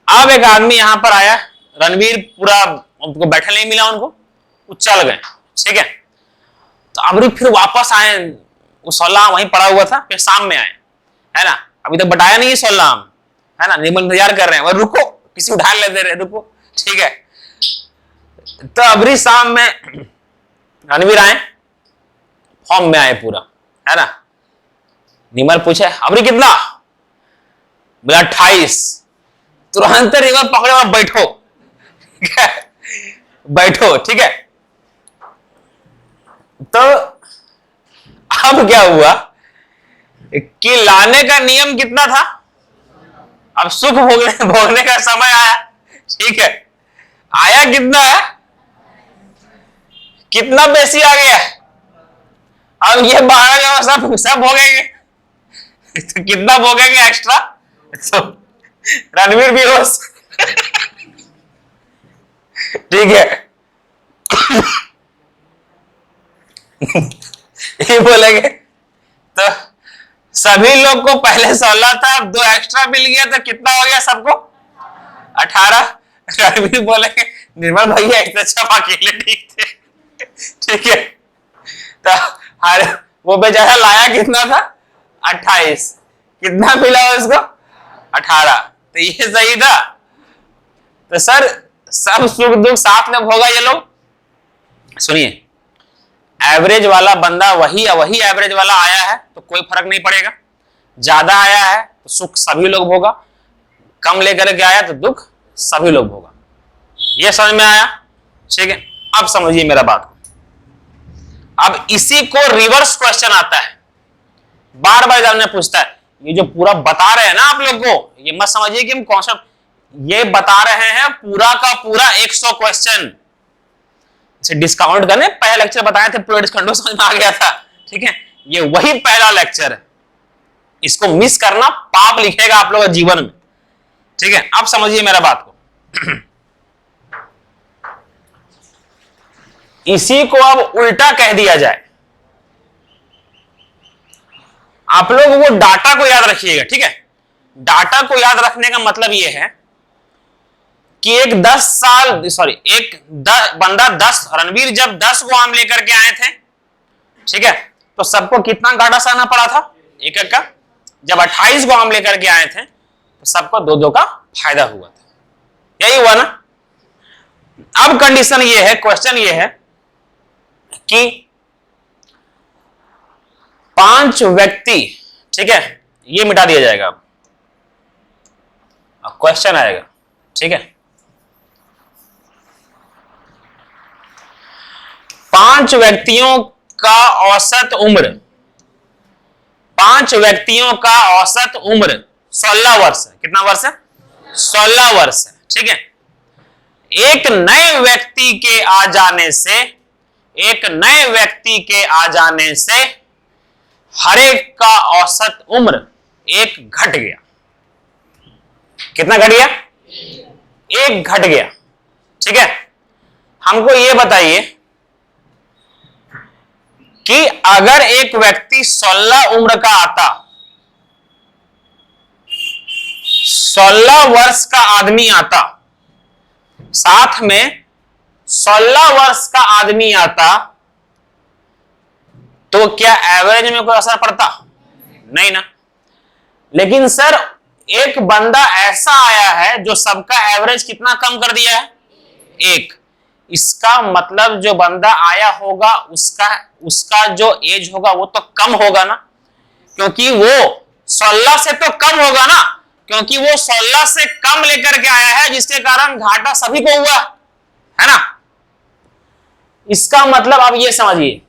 अब एक आदमी यहां पर आया, रणवीर पूरा उनको बैठने नहीं मिला, उनको वो चल गए, ठीक है। तो अबरी फिर वापस आए, वो 16 आम वहीं पड़ा हुआ था, फिर शाम में आए, है ना, अभी तक बताया नहीं 16 आम, है ना, निर्मल इंतजार कर रहे हैं, रुको किसी उठा लेते रहे, रुको, ठीक है। तो अबरी शाम में रणवीर आए, फॉर्म में आए पूरा, है ना, निर्मल पूछे अभी कितना, बोला 28। तुरंत निर्मल पकड़े और बैठो, बैठो, ठीक है। तो अब क्या हुआ कि लाने का नियम कितना था, अब सुख भोगने भोगने का समय आया, ठीक है। आया कितना है, कितना बेसी आ गया, अब ये 12 सब भोगेंगे, तो कितना भोगेंगे एक्स्ट्रा, तो रणवीर भी रोज ठीक है। ये बोलेंगे तो सभी लोग को पहले 16 था, अब 2 एक्स्ट्रा मिल गया तो कितना हो गया सबको 18। रणवीर बोलेंगे निर्मल भैया इतने सब अकेले ठीक थे, ठीक है। तो हर वो बेचारा लाया कितना था 28, कितना मिला उसको 18, तो ये सही था। तो सर सब सुख दुख साथ में भोगा ये लोग। सुनिए, एवरेज वाला बंदा वही एवरेज वाला आया है तो कोई फर्क नहीं पड़ेगा, ज्यादा आया है तो सुख सभी लोग भोगा, कम लेकर के आया तो दुख सभी लोग भोगा। ये समझ में आया, ठीक है। अब समझिए मेरा बात। अब इसी को रिवर्स क्वेश्चन आता है, बार बार एग्जाम में पूछता है। ये जो पूरा बता रहे हैं ना आप लोग को, ये मत समझिए कि हम कॉन्सेप्ट ये बता रहे हैं, पूरा का पूरा 100 क्वेश्चन डिस्काउंट करने पहला लेक्चर बताए थे, पूरा डिस्काउंट समझ में आ गया था, ठीक है। ये वही पहला लेक्चर है, इसको मिस करना पाप लिखेगा आप लोगों के जीवन में, ठीक है। अब समझिए मेरा बात को। इसी को अब उल्टा कह दिया जाए, आप लोग वो डाटा को याद रखिएगा, ठीक है। डाटा को याद रखने का मतलब यह है कि एक बंदा 10, रणवीर जब 10 को आम लेकर के आए थे, ठीक है, तो सबको कितना घाटा सहना पड़ा था, एक का। जब 28 को आम लेकर के आए थे तो सबको 2-2 का फायदा हुआ था, यही हुआ ना। अब कंडीशन ये है, क्वेश्चन ये है कि 5 व्यक्ति, ठीक है, ये मिटा दिया जाएगा, अब क्वेश्चन आएगा, ठीक है। 5 व्यक्तियों का औसत उम्र, 5 व्यक्तियों का औसत उम्र 16 वर्ष है। कितना वर्ष है, 16 वर्ष है, ठीक है। एक नए व्यक्ति के आ जाने से, एक नए व्यक्ति के आ जाने से हर एक का औसत उम्र 1 घट गया। कितना घट गया, 1 घट गया, ठीक है। हमको यह बताइए कि अगर एक व्यक्ति 16 उम्र का आता, 16 वर्ष का आदमी आता, साथ में 16 वर्ष का आदमी आता, तो क्या एवरेज में कोई असर पड़ता, नहीं ना। लेकिन सर एक बंदा ऐसा आया है जो सबका एवरेज कितना कम कर दिया है, 1। इसका मतलब जो बंदा आया होगा उसका जो एज होगा वो तो कम होगा ना, क्योंकि वो 16 से तो कम होगा ना, क्योंकि वो 16 से कम लेकर के आया है, जिसके कारण घाटा सभी को हुआ है ना। इसका मतलब आप ये समझिए,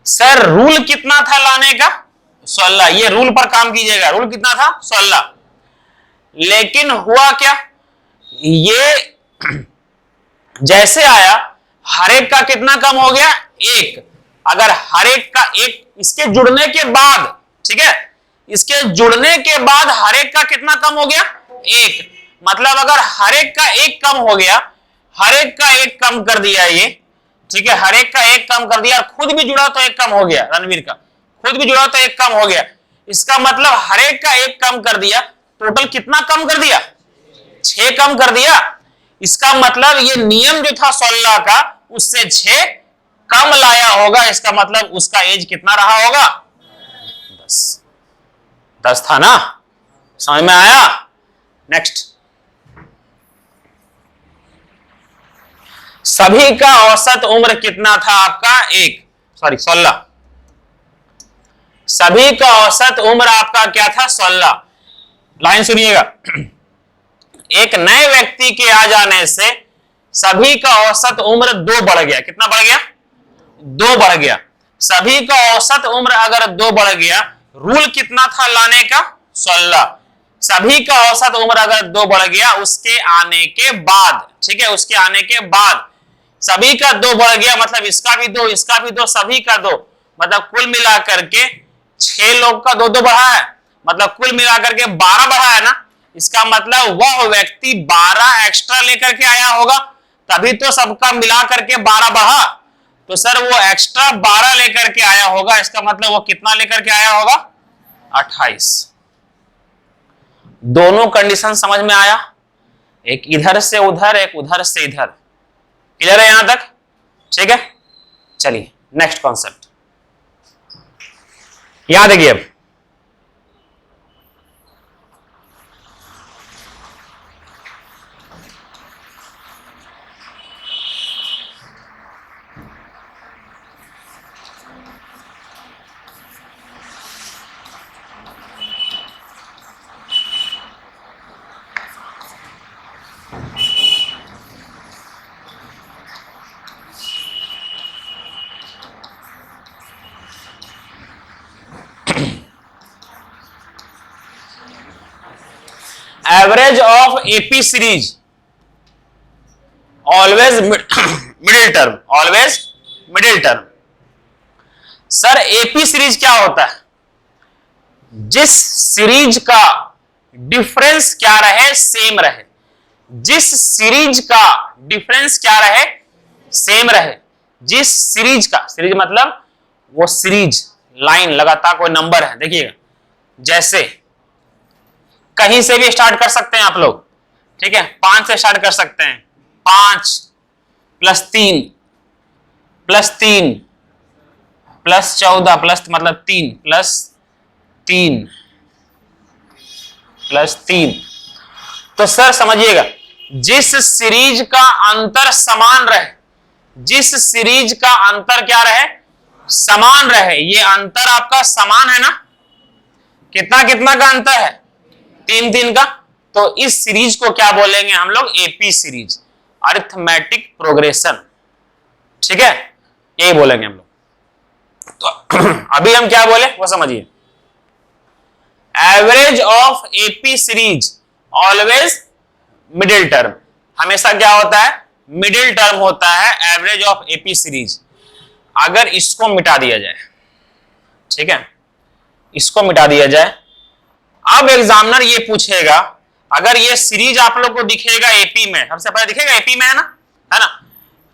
सर रूल कितना था लाने का, 16। ये रूल पर काम कीजिएगा, रूल कितना था 16। लेकिन हुआ क्या, ये जैसे आया हर एक का कितना कम हो गया, 1। अगर हर एक का 1, इसके जुड़ने के बाद, ठीक है, इसके जुड़ने के बाद हर एक का कितना कम हो गया, 1। मतलब अगर हर एक का 1 कम हो गया, हर एक का 1 कम कर दिया ये, ठीक है, हर एक का 1 कम कर दिया, खुद भी जुड़ा तो 1 कम हो गया, रणवीर का खुद भी जुड़ा तो 1 कम हो गया। इसका मतलब हर एक का 1 कम कर दिया, टोटल कितना कम कर दिया, 6 कम कर दिया। इसका मतलब ये नियम जो था 16 का, उससे 6 कम लाया होगा। इसका मतलब उसका एज कितना रहा होगा, 10 था ना, समझ में आया। नेक्स्ट, सभी का औसत उम्र कितना था आपका, 16। सभी का औसत उम्र आपका क्या था? 16। लाइन सुनिएगा। एक नए व्यक्ति के आ जाने से सभी का औसत उम्र 2 बढ़ गया। कितना बढ़ गया? 2 बढ़ गया। सभी का औसत उम्र अगर 2 बढ़ गया, रूल कितना था लाने का? 16। सभी का औसत उम्र अगर 2 बढ़ गया उसके आने के बाद, ठीक है, उसके आने के बाद सभी का 2 बढ़ गया, मतलब इसका भी 2, इसका भी 2, सभी का 2, मतलब कुल मिलाकर के 6 लोग का 2-2 बढ़ा है, मतलब कुल मिलाकर के 12 बढ़ा है ना। इसका मतलब वह व्यक्ति 12 एक्स्ट्रा लेकर के आया होगा, तभी तो सबका मिला करके 12 बढ़ा। तो सर वो एक्स्ट्रा 12 लेकर के आया होगा, इसका मतलब वो कितना लेकर के आया होगा? 28। दोनों कंडीशन समझ में आया? एक इधर से उधर, एक उधर से इधर। क्लियर है यहां तक? ठीक है, चलिए नेक्स्ट कॉन्सेप्ट याद है कि अब average of AP series always middle term, always middle term. Sir AP series क्या होता है? जिस सीरीज का डिफरेंस क्या रहे? सेम रहे। जिस सीरीज का डिफरेंस क्या रहे? सेम रहे। जिस सीरीज का, सीरीज मतलब वो सीरीज लाइन लगातार कोई नंबर है, देखिएगा जैसे कहीं से भी स्टार्ट कर सकते हैं आप लोग, ठीक है, 5 से स्टार्ट कर सकते हैं। 5 + 3 + 3 + 14 प्लस मतलब 3 + 3 + 3। तो सर समझिएगा, जिस सीरीज का अंतर समान रहे, जिस सीरीज का अंतर क्या रहे? समान रहे। ये अंतर आपका समान है ना? कितना कितना का अंतर है? 3-3 का। तो इस सीरीज को क्या बोलेंगे हम लोग? AP series, arithmetic progression. ठीक है, यही बोलेंगे हम लोग। तो अभी हम क्या बोले वो समझिए। Average of AP series always middle term. हमेशा क्या होता है? मिडिल टर्म होता है एवरेज ऑफ एपी सीरीज। अगर इसको मिटा दिया जाए, ठीक है, इसको मिटा दिया जाए, अब एग्जामिनर ये पूछेगा, अगर ये सीरीज आप लोग को दिखेगा एपी में, सबसे पहले दिखेगा एपी में, है ना?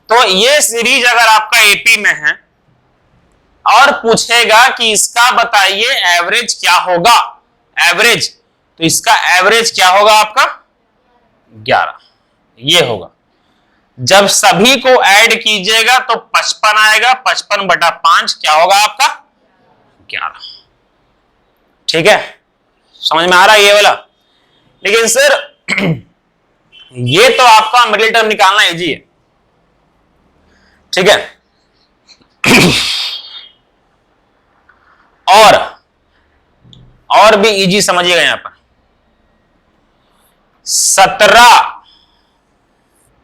तो ये सीरीज अगर आपका एपी में है और पूछेगा कि इसका बताइए एवरेज क्या होगा? एवरेज, तो इसका एवरेज क्या होगा आपका? 11। ये होगा। जब सभी को ऐड कीजिएगा तो 55 आएगा। 55/5 क्या होगा आपका? 11। ठीक है, समझ में आ रहा है ये वाला? लेकिन सर ये तो आपका मिडिल टर्म निकालना इजी है, ठीक है। और भी इजी समझिएगा यहां पर। 17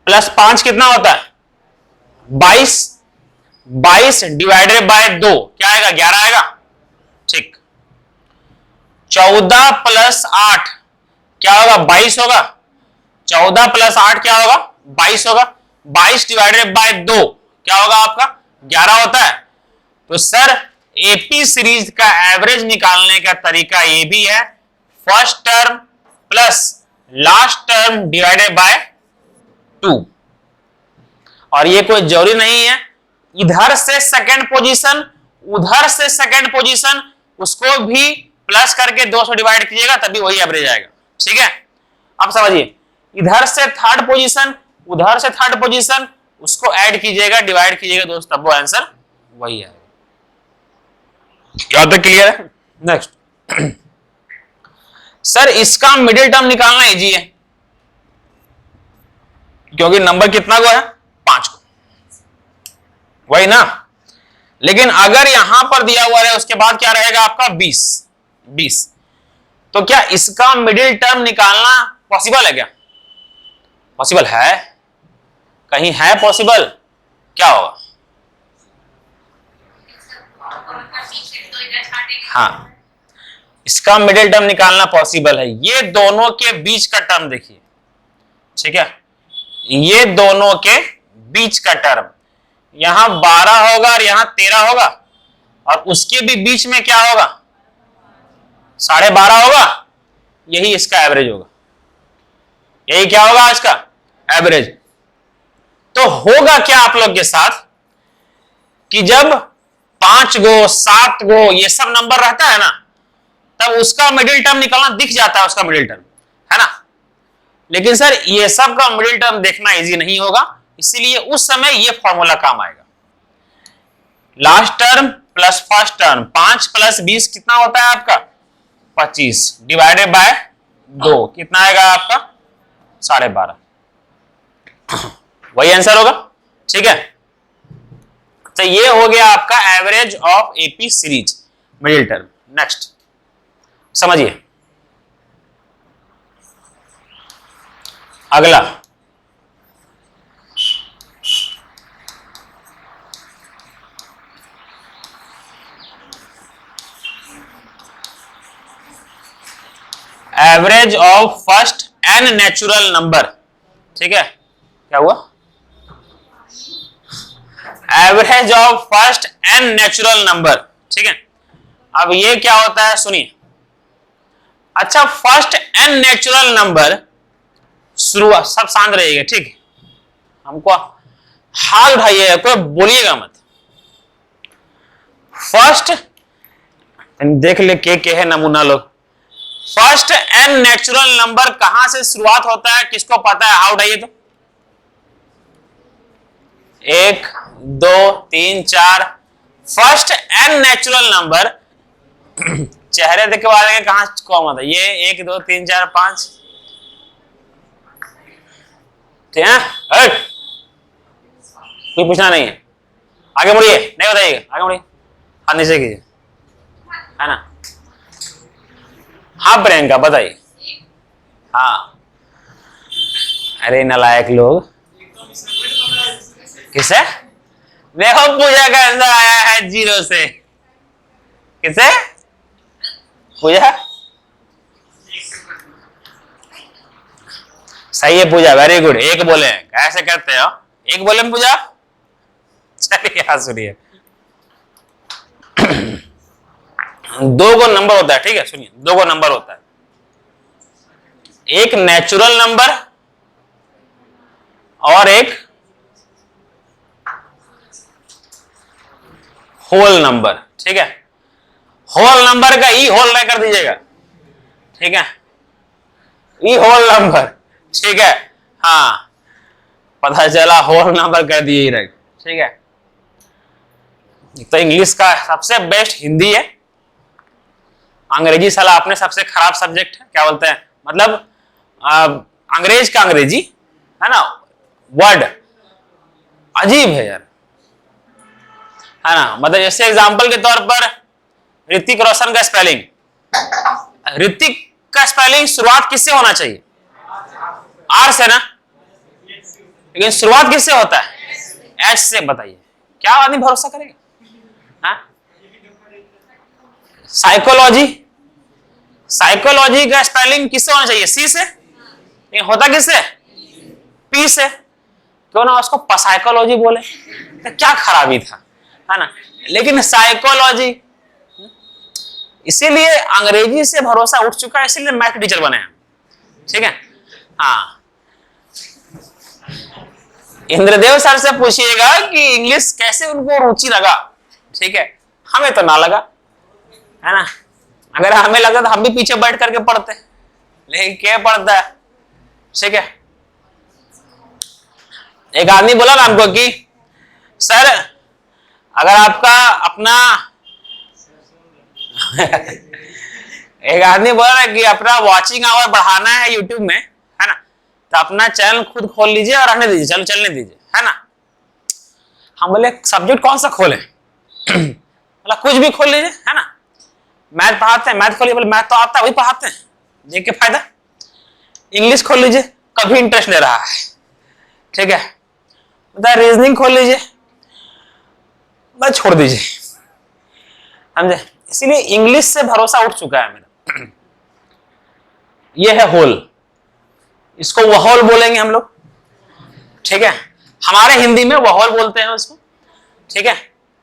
+ 5 कितना होता है? 22। 22 डिवाइडेड बाय 2 क्या आएगा? 11 आएगा। ठीक। 14 + 8 क्या होगा? 22 होगा। 14 + 8 क्या होगा? 22 होगा। 22 डिवाइडेड बाय 2 क्या होगा आपका? 11 होता है। तो सर एपी सीरीज का एवरेज निकालने का तरीका ये भी है, first term plus last term divided by 2। और ये कोई जरूरी नहीं है इधर से सेकंड पोजीशन, उधर से सेकंड पोजीशन, उसको भी प्लस करके 2 से डिवाइड कीजिएगा तभी वही एवरेज आएगा। ठीक है, अब समझिए, इधर से थर्ड पोजीशन, उधर से थर्ड पोजीशन, उसको ऐड कीजिएगा, डिवाइड कीजिएगा दोस्त, तब वो आंसर वही है। क्या तक क्लियर है? नेक्स्ट सर इसका मिडिल टर्म निकालना इजी है, क्योंकि नंबर कितना को है? 5 को, वही ना। लेकिन अगर यहां पर दिया हुआ है उसके बाद क्या रहेगा आपका 20, तो क्या इसका मिडिल टर्म निकालना पॉसिबल है क्या? पॉसिबल है? कहीं है पॉसिबल? क्या होगा? हाँ, इसका मिडिल टर्म निकालना पॉसिबल है। ये दोनों के बीच का टर्म देखिए, ठीक है, ये दोनों के बीच का टर्म, यहां 12 होगा और यहां 13 होगा, और उसके भी बीच में क्या होगा? 12.5 होगा। यही इसका एवरेज होगा। यही क्या होगा इसका एवरेज। तो होगा क्या आप लोग के साथ कि जब 5 गो 7 गो ये सब नंबर रहता है ना, तब उसका मिडिल टर्म निकालना दिख जाता है, उसका मिडिल टर्म, है ना। लेकिन सर ये सब का मिडिल टर्म देखना इजी नहीं होगा, इसीलिए उस समय ये फॉर्मूला काम आएगा। Last term plus first term, 5 + 20 कितना होता है आपका? 25 डिवाइडेड बाय 2 कितना आएगा आपका? 12.5। वही आंसर होगा, ठीक है। तो ये हो गया आपका average of AP series middle term. Next समझिए अगला, average of first N natural number, ठीक है। क्या हुआ? Average of first N natural number, ठीक है। अब ये क्या होता है सुनिए। अच्छा, फर्स्ट एन नेचुरल नंबर शुरुआत, सब शांत रहिएगा, ठीक है। हमको हाथ उठाइएगा, कोई बोलिएगा मत। फर्स्ट देख ले के है नमूना लोग। फर्स्ट एन नेचुरल नंबर कहां से शुरुआत होता है, किसको पता है? हाथ उठाइए तो। 1 2 3 4। फर्स्ट एन नेचुरल नंबर चेहरे देख के वाले कहां कौन होता है? ये 1 2 3 4 5, ठीक है। कोई पूछना नहीं है, आगे मुड़िए, नहीं बताइएगा, आगे मुड़िए, हाथ नीचे कीजिए, है ना। हाँ प्रियंका बताइए। हाँ, अरे नालायक लोग। किसे? देखो पूजा का आंसर आया है 0 से। किसे? पूजा सही है, पूजा वेरी गुड। 1 बोले, कैसे करते हो? 1 बोले पूजा। चलिए यहाँ सुनिए। 2 को नंबर होता है, ठीक है, सुनिए। 2 को नंबर होता है, एक नेचुरल नंबर और एक होल नंबर, ठीक है। होल नंबर का ई होल नहीं कर दीजिएगा, ठीक है। ई होल नंबर, ठीक है। हाँ, पता चला होल नंबर कर दिए राइट, ठीक है। तो इंग्लिश का सबसे बेस्ट हिंदी है, अंग्रेजी साला अपने सबसे खराब सब्जेक्ट है। क्या बोलते हैं, मतलब अंग्रेज का अंग्रेजी है ना, वर्ड अजीब है यार, है ना। मतलब जैसे एग्जांपल के तौर पर ऋतिक रोशन का स्पेलिंग, ऋतिक का स्पेलिंग शुरुआत किससे होना चाहिए? आर से ना, लेकिन शुरुआत किससे होता है? एच से। बताइए क्या आदमी भरोसा करेगा? साइकोलॉजी, साइकोलॉजी का स्पेलिंग किससे होना चाहिए? सी से, लेकिन होता किससे? पी से। क्यों ना उसको साइकोलॉजी बोले, तो क्या खराबी था, है ना। लेकिन साइकोलॉजी, इसीलिए अंग्रेजी से भरोसा उठ चुका है, इसीलिए मैथ टीचर बने हैं, ठीक है। हाँ, इंद्रदेव सर से पूछिएगा कि इंग्लिश कैसे उनको रुचि लगा, ठीक है। हमें तो ना लगा, है ना। अगर हमें लगा तो हम भी पीछे बैठ करके पढ़ते, लेकिन क्या पढ़ता है, ठीक है। एक आदमी बोला ना हमको कि सर अगर आपका अपना एक आदमी बोला ना कि अपना वॉचिंग आवर बढ़ाना है यूट्यूब में, है ना, तो अपना चैनल खुद खोल लीजिए और रहने दीजिए, चलो चलने दीजिए, है ना। हम बोले सब्जेक्ट कौन सा खोले? मतलब कुछ भी खोल लीजिए, है ना। मैथ पढ़ाते हैं, मैथ खोलिए, बोले मैथ तो आता है, वही पढ़ाते हैं, देख के फायदा। इंग्लिश खोल लीजिए, कभी इंटरेस्ट ले रहा है, ठीक है। मतलब रीजनिंग खोल लीजिए, बस छोड़ दीजिए, समझे। इसीलिए इंग्लिश से भरोसा उठ चुका है मेरा। ये है होल, इसको वहोल बोलेंगे हम लोग, ठीक है। हमारे हिंदी में वहोल बोलते हैं उसको, ठीक है।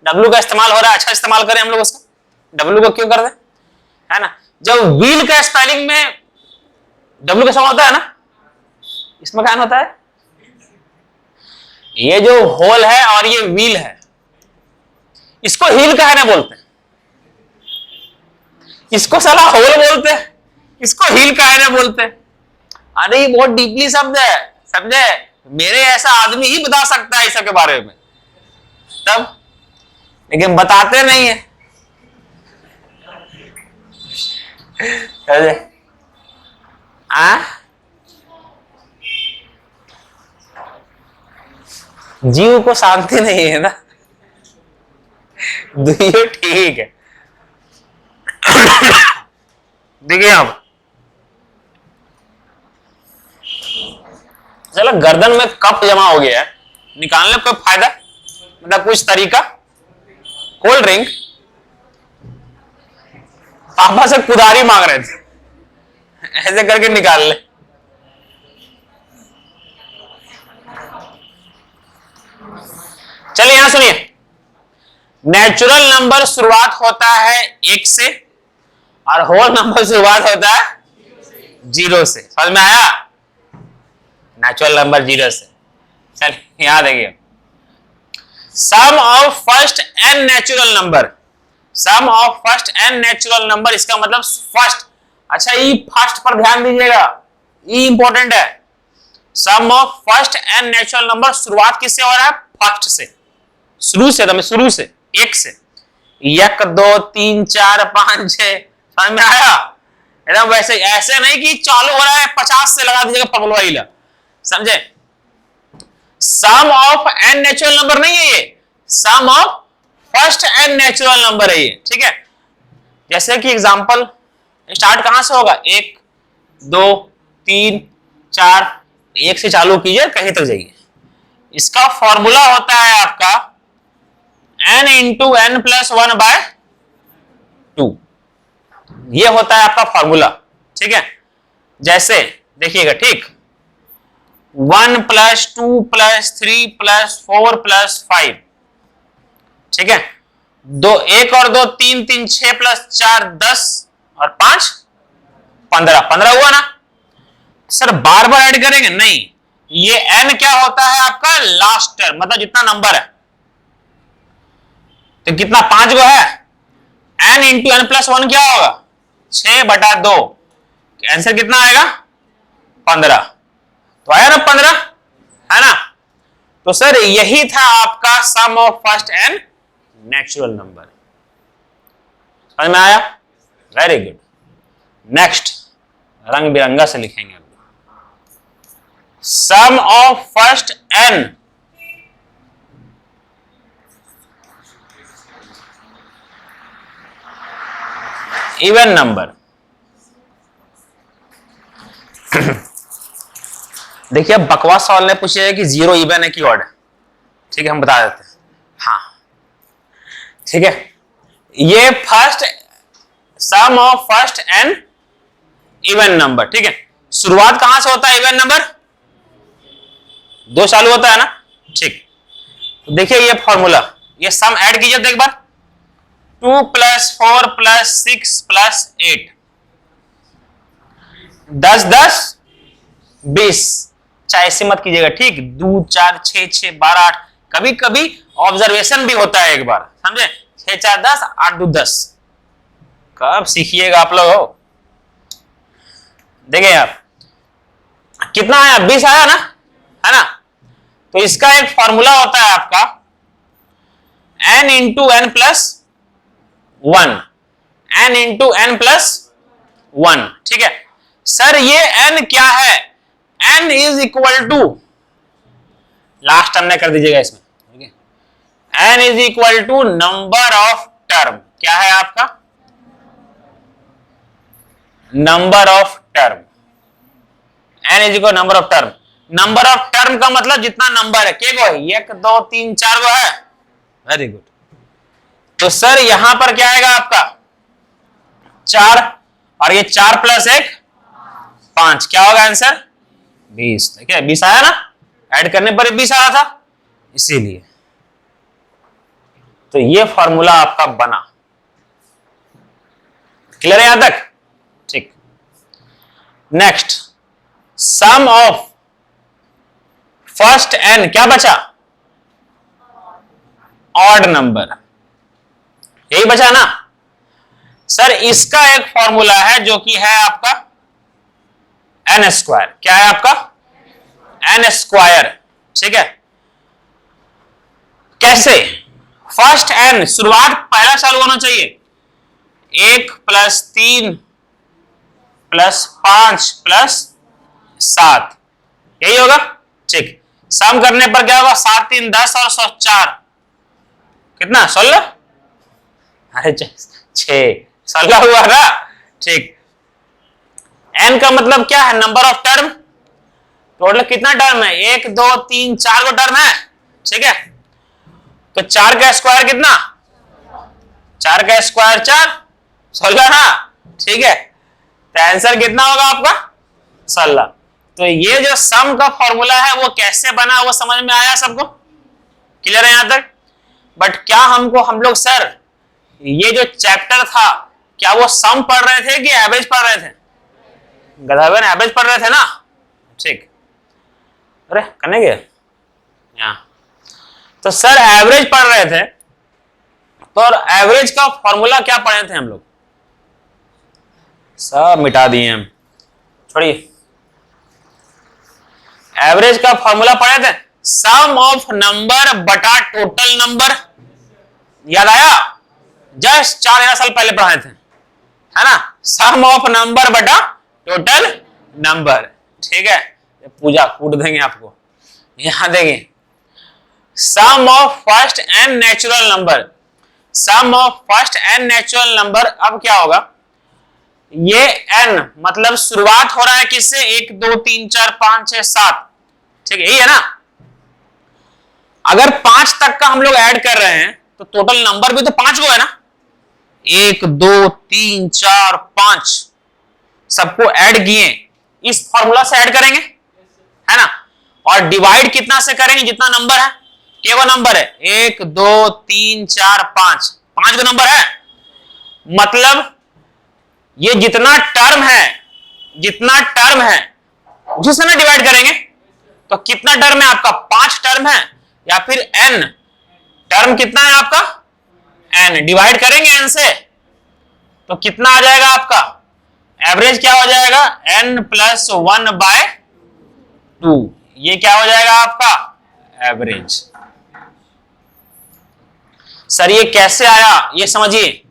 डब्लू का इस्तेमाल हो रहा है, अच्छा इस्तेमाल करें हम लोग उसका, डब्लू को क्यों कर दें, है ना। जब व्हील का स्पेलिंग में डब्लू का सवाल होता है ना, इसमें क्या होता है, ये जो होल है और ये व्हील है, इसको हील कहने बोलते हैं, इसको साला होल बोलते हैं, इसको हील कहने बोलते हैं। अरे ये बहुत डीपली शब्द है, समझे। मेरे ऐसा आदमी ही बता सकता है इसके बारे में, तब, लेकिन बताते नहीं है, समझे। जीव को शांति नहीं है ना, ये ठीक है। देखिए आप, चलो गर्दन में कप जमा हो गया है, निकालने का फायदा, मतलब कुछ तरीका, कोल्ड ड्रिंक। पापा से कुदारी मांग रहे थे, ऐसे करके निकाल ले। चलिए यहां सुनिए, नेचुरल नंबर शुरुआत होता है 1 से और होल नंबर शुरुआत होता है 0 से, समझ में आया। नेचुरल नंबर 0 से। चलिए यहां देखिए, sum of first N natural number, sum of first N natural number, इसका मतलब फर्स्ट, अच्छा ई फर्स्ट पर ध्यान दीजिएगा, ई इंपॉर्टेंट है। Sum of first N natural number शुरुआत किससे हो रहा है, फर्स्ट से, शुरू से, तो शुरू से 1 से, 1 2 3 4 5 6, समझ में आया। एकदम वैसे, ऐसे नहीं कि चालू हो रहा है 50 से लगा दीजिएगा फॉर्मूला हिला, समझे। Sum of n natural number नहीं है ये, sum of first N natural number है ये, ठीक है। जैसे कि एग्जांपल स्टार्ट कहां से होगा, 1 2 3 4, 1 से चालू कीजिए, कहीं तक जाइए। इसका फॉर्मूला होता है आपका n इंटू एन प्लस 1/2, ये होता है आपका फॉर्मूला, ठीक है। जैसे देखिएगा, ठीक, 1 + 2 + 3 + 4 + 5, ठीक है। 2 1 और 2 3 3 6 + 4 10 और 5 15, 15 हुआ ना। सर बार बार ऐड करेंगे नहीं, ये n क्या होता है आपका, लास्ट टर्म, मतलब जितना नंबर है, तो कितना 5 गो है, n इंटू एन प्लस 1 क्या होगा, 6/2, आंसर कितना आएगा, 15, तो आया ना 15, है ना। तो सर यही था आपका sum of first N natural number, समझ में आया, वेरी गुड। नेक्स्ट रंग बिरंगा से लिखेंगे, sum of first N even number. देखिए बकवास सवाल ने पूछा है कि 0 इवन है कि ऑड है, ठीक है, हम बता देते हैं, हाँ ठीक है। ये first sum of first N even number, ठीक है। शुरुआत कहां से होता है इवन नंबर, 2 चालू होता है ना, ठीक। तो देखिए ये फॉर्मूला, ये सम ऐड कीजिए तो एक बार, 2 + 4 + 6 + 8, 10 10 20, चाहे ऐसे मत कीजिएगा, ठीक। 2 4 6 6 12 8, कभी कभी ऑब्जर्वेशन भी होता है एक बार, समझे, 6 4 10 8 2 10, कब सीखिएगा आप लोग। देखिए यार कितना आया, 20 आया ना, है ना। तो इसका एक फॉर्मूला होता है आपका n into N plus 1, n into N plus 1, ठीक है। सर ये n क्या है, n is equal to, last term में कर दीजिएगा इसमें, ठीक है, n is equal to number of term, क्या है आपका, number of term, n is equal number of term. Number of term का मतलब जितना नंबर है, के गो है, 1 2 3 4 गो है, वेरी गुड। तो सर यहां पर क्या आएगा आपका 4, और ये 4 प्लस 1 5, क्या होगा आंसर 20। ठीक है, 20 आया ना, ऐड करने पर 20 आ रहा था, इसीलिए तो ये फॉर्मूला आपका बना। क्लियर है यहां तक? ठीक। Next, sum of first N, क्या बचा, ऑड नंबर, यही बचा ना सर। इसका एक फॉर्मूला है जो कि है आपका एन स्क्वायर, क्या है आपका एन स्क्वायर। ठीक है, कैसे, फर्स्ट एन शुरुआत पहला चालू होना चाहिए, 1 प्लस 3 प्लस 5 प्लस 7, यही होगा। ठीक, सम करने पर क्या होगा, 7 3 10 और 4 कितना 16, अरे 6 16 हुआ ना। ठीक, एन का मतलब क्या है, नंबर ऑफ टर्म। टोटल कितना टर्म है, 1 2 3 4 को टर्म है। ठीक है, तो 4 का स्क्वायर कितना, 4 का स्क्वायर 4, 16 ना। ठीक है, तो आंसर कितना होगा आपका 16। तो ये जो सम का फॉर्मूला है वो कैसे बना, वो समझ में आया सबको, क्लियर है यहां तक? बट क्या हम लोग सर ये जो चैप्टर था, क्या वो सम पढ़ रहे थे कि एवरेज पढ़ रहे थे? गधावन एवरेज पढ़ रहे थे ना। ठीक, अरे करने गए यहाँ, तो सर एवरेज पढ़ रहे थे, तो एवरेज का फॉर्मूला क्या पढ़े थे हम लोग, सब मिटा दिए हम, छोड़िए। एवरेज का फॉर्मूला पढ़े थे, सम ऑफ नंबर बटा टोटल नंबर, याद आया? जस्ट 4 साल पहले पढ़ाए थे, है ना, सम ऑफ नंबर बटा टोटल नंबर। ठीक है, पूजा कूट देंगे आपको, यहां देंगे sum of first N natural number, sum of first N natural number. अब क्या होगा, ये n मतलब शुरुआत हो रहा है किससे, 1 2 3 4 5 6 7, ठीक है, यही है ना। अगर 5 तक का हम लोग ऐड कर रहे हैं तो टोटल नंबर भी तो 5 को है ना, 1 2 3 4 5 सबको ऐड किए, इस फॉर्मूला से ऐड करेंगे, है ना, और डिवाइड कितना से करेंगे, जितना नंबर है, केवल नंबर है 1 2 3 4 5, 5 का नंबर है, मतलब ये जितना टर्म है उसी से ना डिवाइड करेंगे। तो कितना टर्म है आपका, 5 टर्म है, या फिर n टर्म कितना है आपका, n डिवाइड करेंगे n से, तो कितना आ जाएगा आपका एवरेज, क्या हो जाएगा n प्लस 1 बाय 2, ये क्या हो जाएगा आपका एवरेज। सर ये कैसे आया ये समझिए,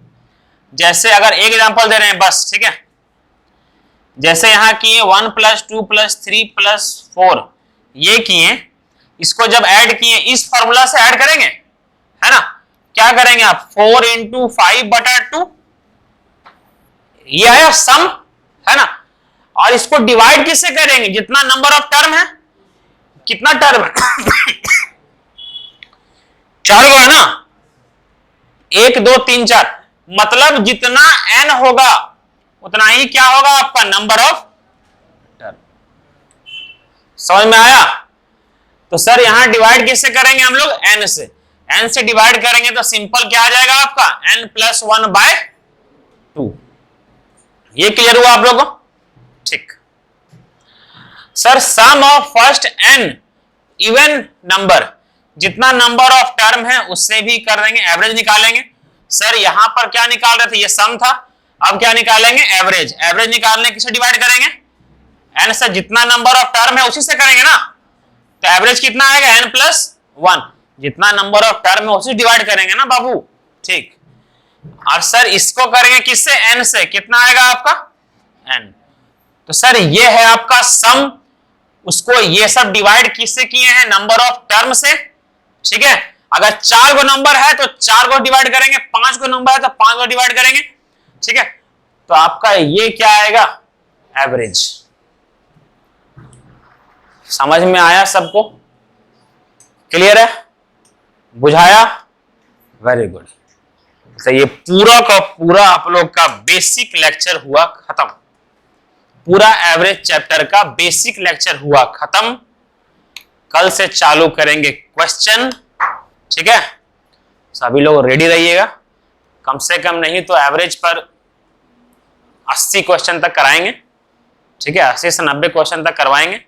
जैसे अगर एक एग्जांपल दे रहे हैं बस, ठीक है, जैसे यहां किए 1 प्लस 2 प्लस 3 प्लस 4, ये किए, इसको जब ऐड किए इस फॉर्मूला से ऐड करेंगे, है ना, क्या करेंगे आप 4 इंटू 5 बटा 2, ये आया सम, है ना, और इसको डिवाइड किससे करेंगे, जितना नंबर ऑफ टर्म है, कितना टर्म है 4 को है ना, 1 2 3 4, मतलब जितना n होगा उतना ही क्या होगा आपका नंबर ऑफ टर्म। समझ में आया? तो सर यहां डिवाइड किससे करेंगे हम लोग, n से, n से डिवाइड करेंगे तो सिंपल क्या आ जाएगा आपका n प्लस 1 बाय 2। ये क्लियर हुआ आप लोगों को? ठीक। Sir sum of first n even number, जितना नंबर ऑफ टर्म है उससे भी कर देंगे, एवरेज निकालेंगे। सर यहां पर क्या निकाल रहे थे, ये सम था, अब क्या निकालेंगे एवरेज। एवरेज निकालने किससे डिवाइड करेंगे, n से, जितना नंबर ऑफ टर्म है उसी से करेंगे ना, तो एवरेज कितना आएगा n प्लस 1, जितना नंबर ऑफ टर्म है उसी डिवाइड करेंगे ना बाबू। ठीक, और सर इसको करेंगे किससे, n से, कितना आएगा आपका n। तो सर ये है आपका सम, उसको ये सब डिवाइड किससे किए हैं, नंबर ऑफ टर्म से, ठीक है, अगर 4 को नंबर है तो 4 को डिवाइड करेंगे, 5 को नंबर है तो 5 को डिवाइड करेंगे, ठीक है। तो आपका ये क्या आएगा, एवरेज। समझ में आया सबको, क्लियर है, बुझाया, वेरी गुड। तो ये पूरा का पूरा आप लोग का बेसिक लेक्चर हुआ खत्म, पूरा एवरेज चैप्टर का बेसिक लेक्चर हुआ खत्म। कल से चालू करेंगे क्वेश्चन, ठीक है। सभी लोग रेडी रहिएगा, कम से कम नहीं तो एवरेज पर 80 क्वेश्चन तक कराएंगे, ठीक है। 80 से 90 क्वेश्चन तक करवाएंगे,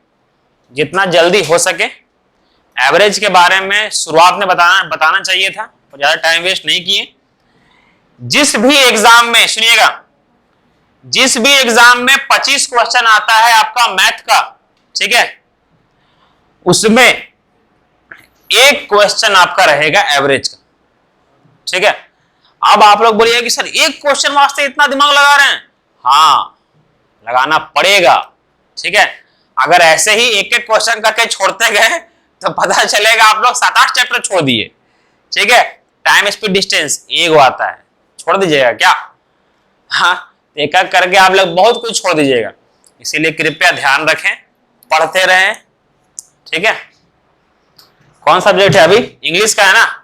जितना जल्दी हो सके। एवरेज के बारे में शुरुआत में बताना चाहिए था, तो ज्यादा टाइम वेस्ट नहीं किए। जिस भी एग्जाम में, सुनिएगा, जिस भी एग्जाम में 25 क्वेश्चन आता है आपका मैथ का, ठीक है, उसमें एक क्वेश्चन आपका रहेगा एवरेज का, ठीक है। अब आप लोग बोलिए कि सर एक क्वेश्चन वास्ते इतना दिमाग लगा रहे हैं, हाँ लगाना पड़ेगा, ठीक है। अगर ऐसे ही एक एक क्वेश्चन करके छोड़ते गए तो पता चलेगा आप लोग 7-8 चैप्टर छोड़ दिए, ठीक है। टाइम स्पीड डिस्टेंस एक आता है, छोड़ दीजिएगा क्या, हाँ, एक एक करके आप लोग बहुत कुछ छोड़ दीजिएगा। इसीलिए कृपया ध्यान रखें, पढ़ते रहें, ठीक है। कौन सा सब्जेक्ट है अभी, इंग्लिश का है ना।